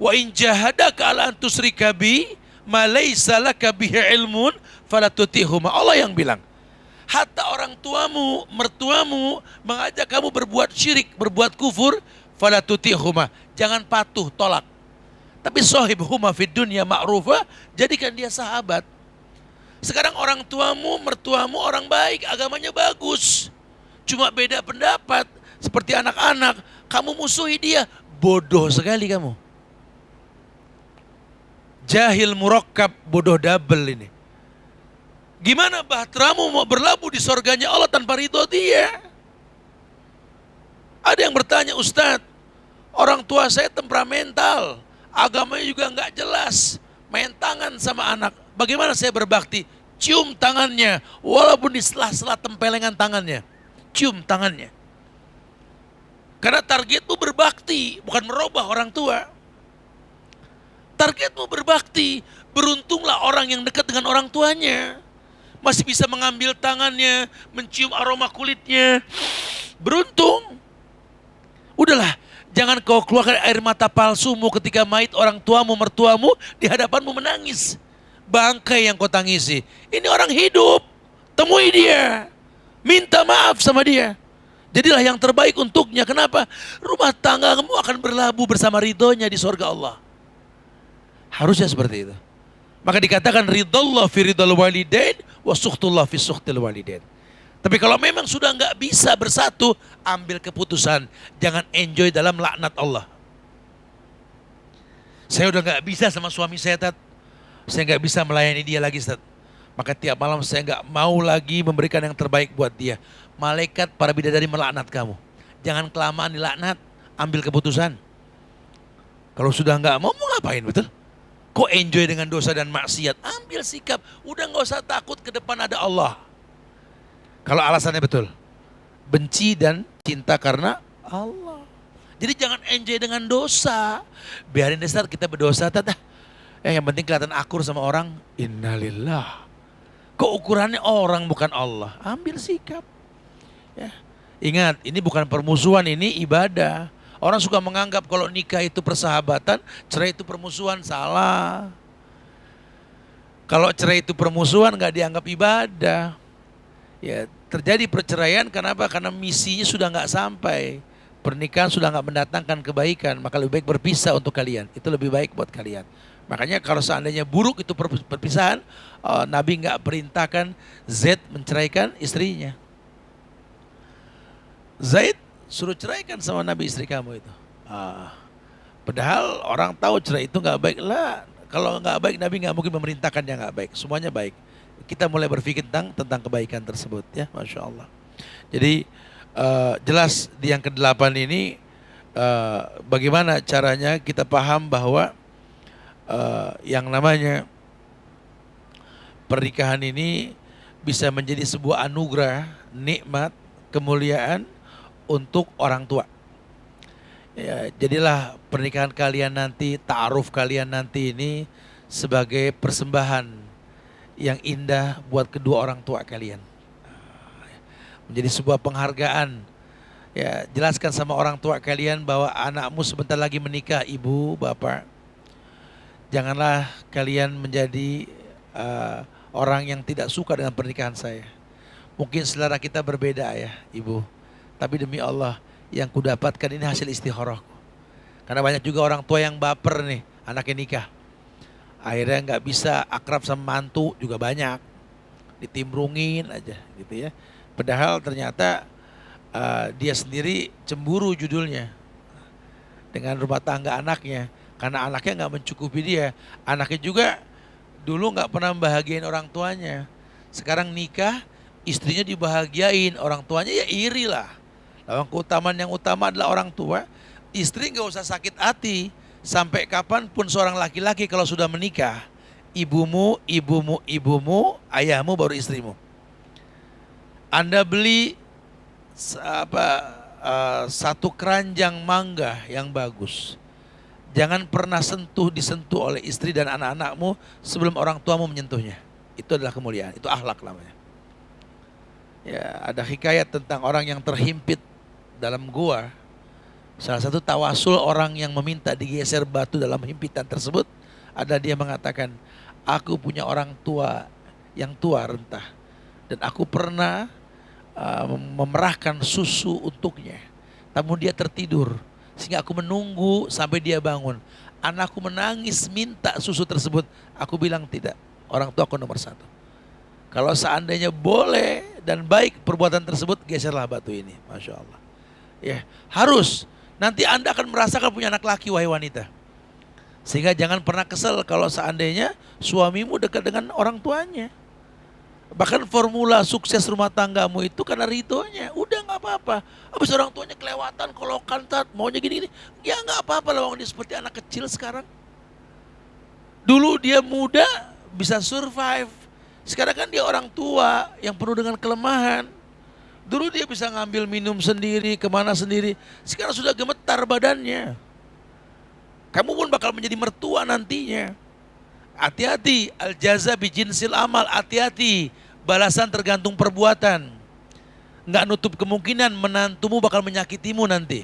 Wa in jahadaka ala an tusyrika bi ma laysa laka bihi ilmun fala tutihuma. Allah yang bilang. Hatta orang tuamu, mertuamu mengajak kamu berbuat syirik, berbuat kufur, fala tutihuma. Jangan patuh, tolak. Tapi sohibhuma fid dunya ma'rufa, jadikan dia sahabat. Sekarang orang tuamu, mertuamu orang baik, agamanya bagus. Cuma beda pendapat, seperti anak-anak, kamu musuhi dia, bodoh sekali kamu. Jahil murakkab, bodoh double ini. Gimana bahteramu mau berlabuh di sorganya Allah tanpa ridho dia? Ada yang bertanya, Ustadz, orang tua saya temperamental, agamanya juga nggak jelas, main tangan sama anak. Bagaimana saya berbakti? Cium tangannya, walaupun di sela-sela tempelengan tangannya. Cium tangannya. Karena targetmu berbakti, bukan merubah orang tua. Targetmu berbakti, beruntunglah orang yang dekat dengan orang tuanya. Masih bisa mengambil tangannya, mencium aroma kulitnya. Beruntung. Udahlah, jangan kau keluarkan air mata palsumu ketika mayit orang tuamu, mertuamu di hadapanmu menangis. Bangkai yang kau tangisi. Ini orang hidup. Temui dia. Minta maaf sama dia. Jadilah yang terbaik untuknya. Kenapa? Rumah tanggamu akan berlabuh bersama ridhonya di surga Allah. Harusnya seperti itu. Maka dikatakan ridallah fi ridal walidain wa sukhtullah fi sukhtil walidain. Tapi kalau memang sudah nggak bisa bersatu, ambil keputusan. Jangan enjoy dalam laknat Allah. Saya udah nggak bisa sama suami saya, Tat. Saya nggak bisa melayani dia lagi, Tat. Maka tiap malam saya nggak mau lagi memberikan yang terbaik buat dia. Malaikat para bidadari melaknat kamu. Jangan kelamaan dilaknat, ambil keputusan. Kalau sudah nggak mau ngapain, betul? Kok enjoy dengan dosa dan maksiat? Ambil sikap, udah nggak usah takut, ke depan ada Allah. Kalau alasannya betul, benci dan cinta karena Allah. Jadi jangan enjoy dengan dosa. Biarin deh kita berdosa, Tata. Yang penting kelihatan akur sama orang. Innalillah. Kok ukurannya orang bukan Allah? Ambil sikap. Ya. Ingat, ini bukan permusuhan, ini ibadah. Orang suka menganggap kalau nikah itu persahabatan, cerai itu permusuhan. Salah. Kalau cerai itu permusuhan nggak dianggap ibadah. Ya, terjadi perceraian kenapa? Karena misinya sudah nggak sampai. Pernikahan sudah nggak mendatangkan kebaikan, maka lebih baik berpisah untuk kalian. Itu lebih baik buat kalian. Makanya kalau seandainya buruk itu perpisahan, Nabi nggak perintahkan Zaid menceraikan istrinya. Zaid suruh ceraikan sama Nabi istri kamu itu. Padahal orang tahu cerai itu nggak baik lah. Kalau nggak baik, Nabi nggak mungkin memerintahkan yang nggak baik. Semuanya baik. Kita mulai berpikir tentang kebaikan tersebut, ya, Masya Allah. Jadi jelas di yang ke-8 ini bagaimana caranya kita paham bahwa yang namanya pernikahan ini bisa menjadi sebuah anugerah, nikmat, kemuliaan untuk orang tua. Ya, jadilah pernikahan kalian nanti, ta'aruf kalian nanti ini sebagai persembahan yang indah buat kedua orang tua kalian. Menjadi sebuah penghargaan. Ya, jelaskan sama orang tua kalian bahwa anakmu sebentar lagi menikah, ibu, bapak. Janganlah kalian menjadi orang yang tidak suka dengan pernikahan saya. Mungkin selera kita berbeda ya, ibu. Tapi demi Allah, yang kudapatkan ini hasil istikharahku. Karena banyak juga orang tua yang baper nih, anaknya nikah. Akhirnya nggak bisa akrab sama mantu juga banyak. Ditimbrungin aja gitu ya. Padahal ternyata dia sendiri cemburu judulnya dengan rumah tangga anaknya. Karena anaknya nggak mencukupi dia. Anaknya juga dulu nggak pernah membahagiain orang tuanya. Sekarang nikah, istrinya dibahagiain, orang tuanya ya iri lah. Lawan keutamaan yang utama adalah orang tua. Istri nggak usah sakit hati. Sampai kapanpun seorang laki-laki kalau sudah menikah, ibumu, ayahmu baru istrimu. Anda beli satu keranjang mangga yang bagus. Jangan pernah disentuh oleh istri dan anak-anakmu sebelum orang tuamu menyentuhnya. Itu adalah kemuliaan, itu akhlak namanya. Ya, ada hikayat tentang orang yang terhimpit dalam gua. Salah satu tawasul orang yang meminta digeser batu dalam himpitan tersebut, ada dia mengatakan, aku punya orang tua yang tua rentah, dan aku pernah memerahkan susu untuknya, namun dia tertidur, sehingga aku menunggu sampai dia bangun. Anakku menangis minta susu tersebut, aku bilang tidak, orang tua aku nomor satu. Kalau seandainya boleh dan baik perbuatan tersebut, geserlah batu ini, Masya Allah. Ya, harus. Nanti Anda akan merasakan punya anak laki, wahai wanita. Sehingga jangan pernah kesel kalau seandainya suamimu dekat dengan orang tuanya. Bahkan formula sukses rumah tanggamu itu karena ridhonya. Udah gak apa-apa. Habis orang tuanya kelewatan, kolokan, maunya gini-gini. Ya gak apa-apa lah, dia seperti anak kecil sekarang. Dulu dia muda, bisa survive. Sekarang kan dia orang tua yang penuh dengan kelemahan. Dulu dia bisa ngambil minum sendiri, kemana sendiri. Sekarang sudah gemetar badannya. Kamu pun bakal menjadi mertua nantinya. Hati-hati, al-jaza bijinsil amal. Hati-hati, balasan tergantung perbuatan. Nggak nutup kemungkinan menantumu bakal menyakitimu nanti.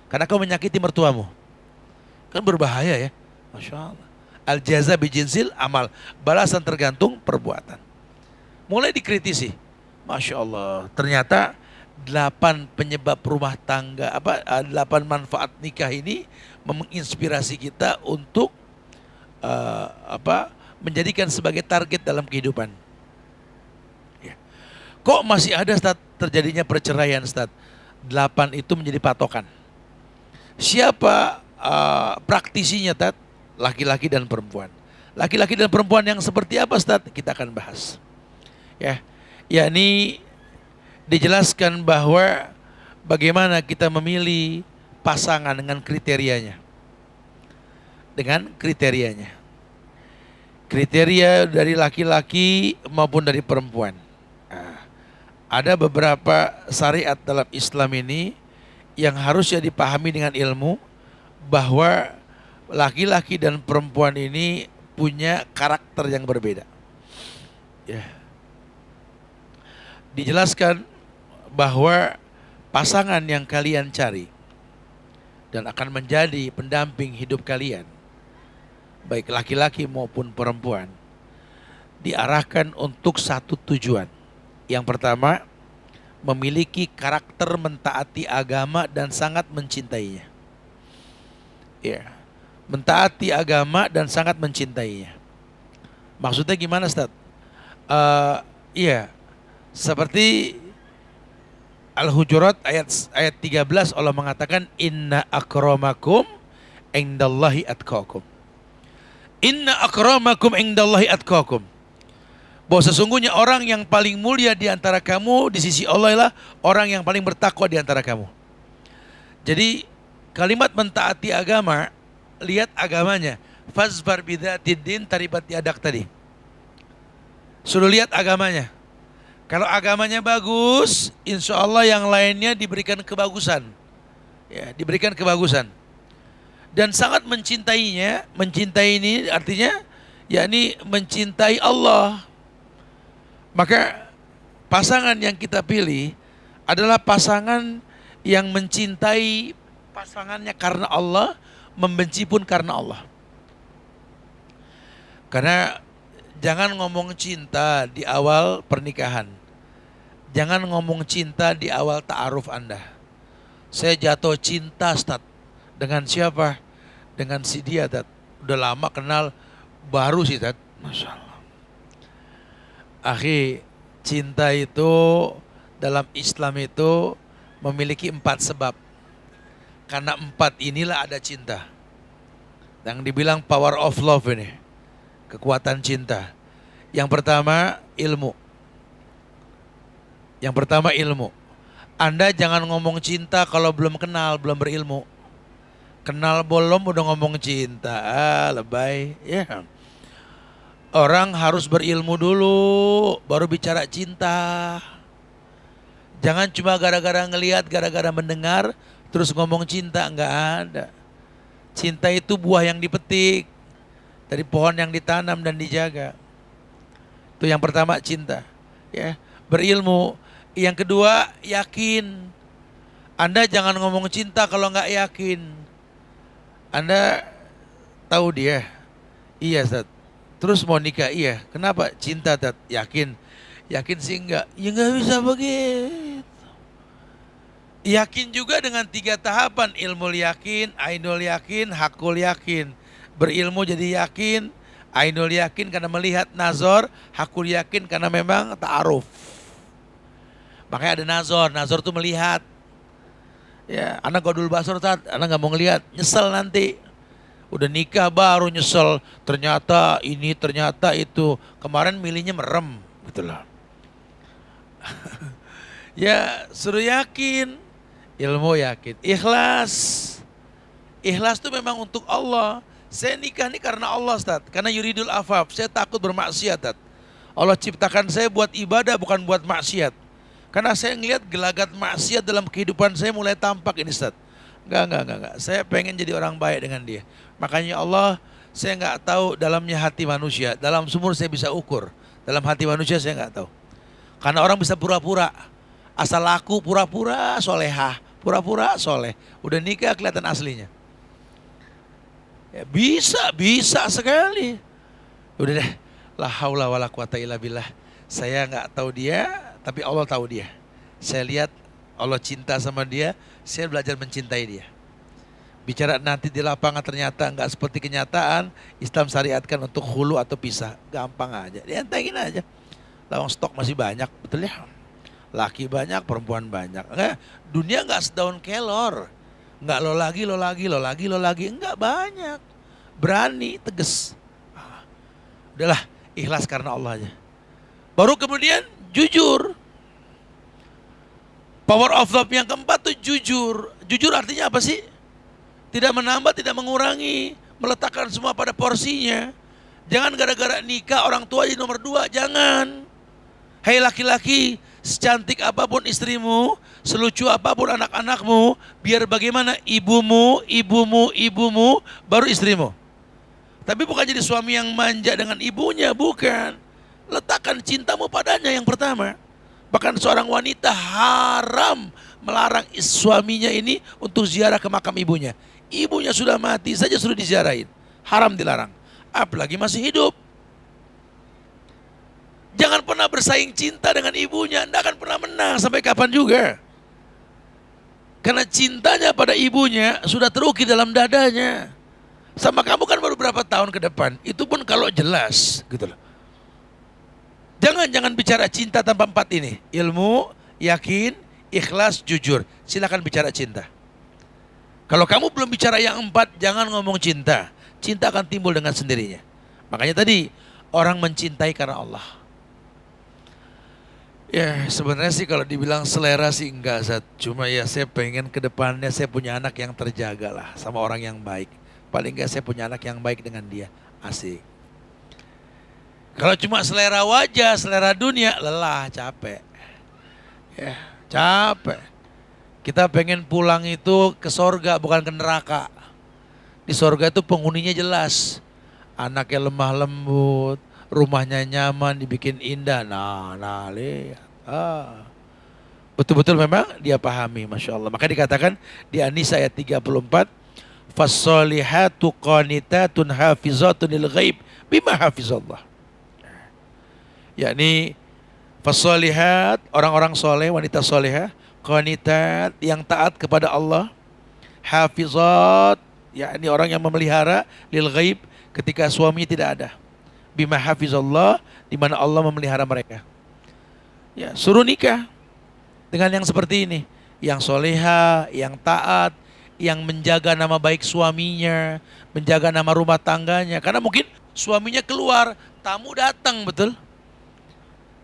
Karena kau menyakiti mertuamu. Kan berbahaya ya. Masya Allah. Al-jaza bijinsil amal. Balasan tergantung perbuatan. Mulai dikritisi. Masya Allah, ternyata 8 penyebab rumah tangga, 8 manfaat nikah ini menginspirasi kita untuk menjadikan sebagai target dalam kehidupan. Ya. Kok masih ada terjadinya perceraian, Ustaz? 8 itu menjadi patokan. Siapa praktisinya, Ustaz? Laki-laki dan perempuan. Laki-laki dan perempuan yang seperti apa, Ustaz? Kita akan bahas. Ya. Yakni dijelaskan bahwa bagaimana kita memilih pasangan dengan kriterianya. Dengan kriterianya. Kriteria dari laki-laki maupun dari perempuan. Nah, ada beberapa syariat dalam Islam ini yang harusnya dipahami dengan ilmu, bahwa laki-laki dan perempuan ini punya karakter yang berbeda. Ya. Dijelaskan bahwa pasangan yang kalian cari dan akan menjadi pendamping hidup kalian, baik laki-laki maupun perempuan, diarahkan untuk satu tujuan. Yang pertama, memiliki karakter mentaati agama dan sangat mencintainya. Ya, mentaati agama dan sangat mencintainya. Maksudnya gimana, Ustaz? Iya. Seperti Al-Hujurat ayat 13, Allah mengatakan inna akramakum indallahi atqakum. Inna akramakum indallahi atqakum. Bahwa sesungguhnya orang yang paling mulia di antara kamu di sisi Allah ialah orang yang paling bertakwa di antara kamu. Jadi kalimat mentaati agama, lihat agamanya. Fazfar bidzatid din taribat yadak tadi. Suruh lihat agamanya. Kalau agamanya bagus, insya Allah yang lainnya diberikan kebagusan. Ya, diberikan kebagusan. Dan sangat mencintainya, mencintai ini artinya yakni mencintai Allah. Maka pasangan yang kita pilih adalah pasangan yang mencintai pasangannya karena Allah, membenci pun karena Allah. Karena jangan ngomong cinta di awal pernikahan. Jangan ngomong cinta di awal ta'aruf Anda. Saya jatuh cinta, Ustaz. Dengan siapa? Dengan si dia, Ustaz. Udah lama kenal, baru sih, Ustaz. Masya Allah. Akhi, cinta itu dalam Islam itu memiliki 4 sebab. Karena 4 inilah ada cinta. Yang dibilang power of love ini. Kekuatan cinta. Yang pertama ilmu. Yang pertama ilmu. Anda jangan ngomong cinta kalau belum kenal, belum berilmu. Kenal belum udah ngomong cinta. Lebay. Ya. Orang harus berilmu dulu, baru bicara cinta. Jangan cuma gara-gara ngelihat, gara-gara mendengar, terus ngomong cinta. Enggak ada. Cinta itu buah yang dipetik dari pohon yang ditanam dan dijaga. Itu yang pertama cinta. Ya, berilmu. Yang kedua yakin. Anda jangan ngomong cinta kalau nggak yakin. Anda tahu dia, iya Ustaz. Terus mau nikah, iya. Kenapa? Cinta Ustaz. Yakin. Yakin sih enggak. Ya nggak bisa begitu. Yakin juga dengan 3 tahapan. Ilmu yakin, ainul yakin, hakul yakin. Berilmu jadi yakin, ainul yakin karena melihat nazar, hakul yakin karena memang ta'aruf. Makanya ada nazar, nazar itu melihat. Ya, anak godul basur Ustaz, anak nggak mau ngelihat, nyesel nanti. Udah nikah baru nyesel, ternyata ini, ternyata itu. Kemarin milihnya merem, gitulah. Ya, suruh yakin, ilmu yakin, ikhlas. Ikhlas itu memang untuk Allah. Saya nikah ini karena Allah Ustaz, karena yuridul afaf, saya takut bermaksiat Ustaz. Allah ciptakan saya buat ibadah bukan buat maksiat. Karena saya ngelihat gelagat maksiat dalam kehidupan saya mulai tampak ini Ustaz. Enggak. Saya pengen jadi orang baik dengan dia. Makanya Allah, saya enggak tahu dalamnya hati manusia. Dalam sumur saya bisa ukur. Dalam hati manusia saya enggak tahu. Karena orang bisa pura-pura. Asal laku pura-pura solehah, pura-pura soleh. Udah nikah kelihatan aslinya. Ya, bisa sekali. Udah deh, la haula wala quwata illa billah. Saya nggak tahu dia, tapi Allah tahu dia. Saya lihat Allah cinta sama dia, saya belajar mencintai dia. Bicara nanti di lapangan ternyata nggak seperti kenyataan, Islam syariatkan untuk hulu atau pisah. Gampang aja, dientengin aja. Lawang stok masih banyak, betul ya? Laki banyak, perempuan banyak. Dunia nggak sedaun kelor. Nggak lo lagi, enggak banyak. Berani, tegas. Udahlah, ikhlas karena Allah aja. Baru kemudian jujur. Power of love yang keempat tuh jujur. Jujur artinya apa sih? Tidak menambah, tidak mengurangi. Meletakkan semua pada porsinya. Jangan gara-gara nikah orang tua jadi nomor 2, jangan. Hei laki-laki, secantik apapun istrimu, selucu apapun anak-anakmu, biar bagaimana ibumu, baru istrimu. Tapi bukan jadi suami yang manja dengan ibunya, bukan. Letakkan cintamu padanya yang pertama. Bahkan seorang wanita haram melarang suaminya ini untuk ziarah ke makam ibunya. Ibunya sudah mati saja sudah diziarahin. Haram dilarang. Apalagi masih hidup. Jangan pernah bersaing cinta dengan ibunya. Anda akan pernah menang sampai kapan juga. Karena cintanya pada ibunya sudah terukir dalam dadanya. Sama kamu kan baru berapa tahun ke depan. Itu pun kalau jelas gitu loh. Jangan bicara cinta tanpa 4 ini. Ilmu, yakin, ikhlas, jujur. Silakan bicara cinta. Kalau kamu belum bicara yang 4, jangan ngomong cinta. Cinta akan timbul dengan sendirinya. Makanya tadi orang mencintai karena Allah. Ya sebenarnya sih kalau dibilang selera sih enggak Zat. Cuma ya saya pengen ke depannya saya punya anak yang terjaga lah sama orang yang baik. Paling enggak saya punya anak yang baik dengan dia. Asik. Kalau cuma selera wajah, selera dunia, lelah, capek. Ya, capek. Kita pengen pulang itu ke sorga bukan ke neraka. Di sorga itu penghuninya jelas. Anaknya lemah lembut, rumahnya nyaman, dibikin indah. Nah, lihat. Betul-betul memang dia pahami, Masya Allah. Maka dikatakan di An-Nisa ayat 34, Fassolihatu qanitatun hafizatun lil ghaib bima hafizallah. Yakni fassolihat, orang-orang soleh, wanita solehah, qanitat, yang taat kepada Allah, hafizat, yakni orang yang memelihara, lil ghaib, ketika suaminya tidak ada, bima hafizallah, di mana Allah memelihara mereka. Ya, suruh nikah dengan yang seperti ini, yang soleha, yang taat, yang menjaga nama baik suaminya, menjaga nama rumah tangganya. Karena mungkin suaminya keluar, tamu datang, betul?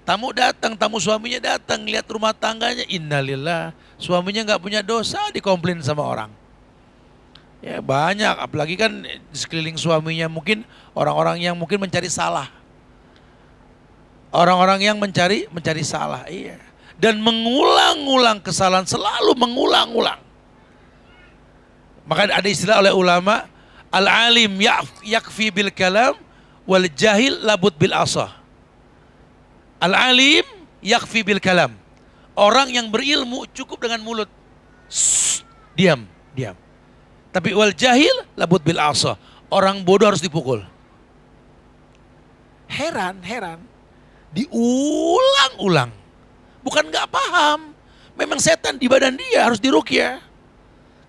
Tamu datang, tamu suaminya datang, lihat rumah tangganya, innalillah, suaminya nggak punya dosa, dikomplain sama orang. Ya banyak, apalagi kan di sekeliling suaminya mungkin orang-orang yang mungkin mencari salah. Orang-orang yang mencari salah, iya. Dan mengulang-ulang kesalahan, selalu mengulang-ulang. Maka ada istilah oleh ulama, al-alim yakfi bil kalam, wal jahil labud bil asah. Al-alim yakfi bil kalam. Orang yang berilmu cukup dengan mulut. Diam. Tapi wal jahil labud bil asa. Orang bodoh harus dipukul. Heran. Diulang-ulang. Bukan gak paham. Memang setan di badan dia, harus diruqyah.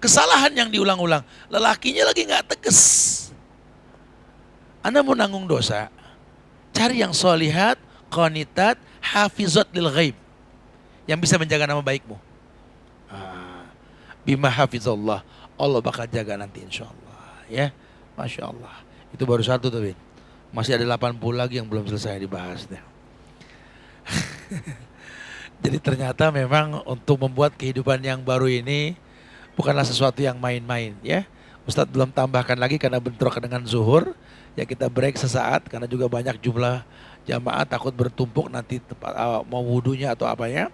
Kesalahan yang diulang-ulang. Lelakinya lagi gak tegas. Anda mau nanggung dosa, cari yang solihat, qanitat, hafizat lil ghaib, yang bisa menjaga nama baikmu. Bima hafizallah, Allah bakal jaga nanti insya Allah. Ya, Masya Allah. Itu baru satu tuh, Bin. Masih ada 80 lagi yang belum selesai dibahas. Jadi ternyata memang untuk membuat kehidupan yang baru ini bukanlah sesuatu yang main-main, ya. Ustadz belum tambahkan lagi karena bentrok dengan zuhur. Ya kita break sesaat karena juga banyak jumlah jamaah takut bertumpuk nanti mau wudunya atau apanya.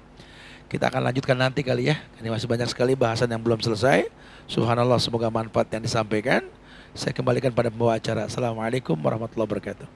Kita akan lanjutkan nanti kali ya. Ini masih banyak sekali bahasan yang belum selesai. Subhanallah, semoga manfaat yang disampaikan. Saya kembalikan pada pembawa acara. Assalamualaikum warahmatullahi wabarakatuh.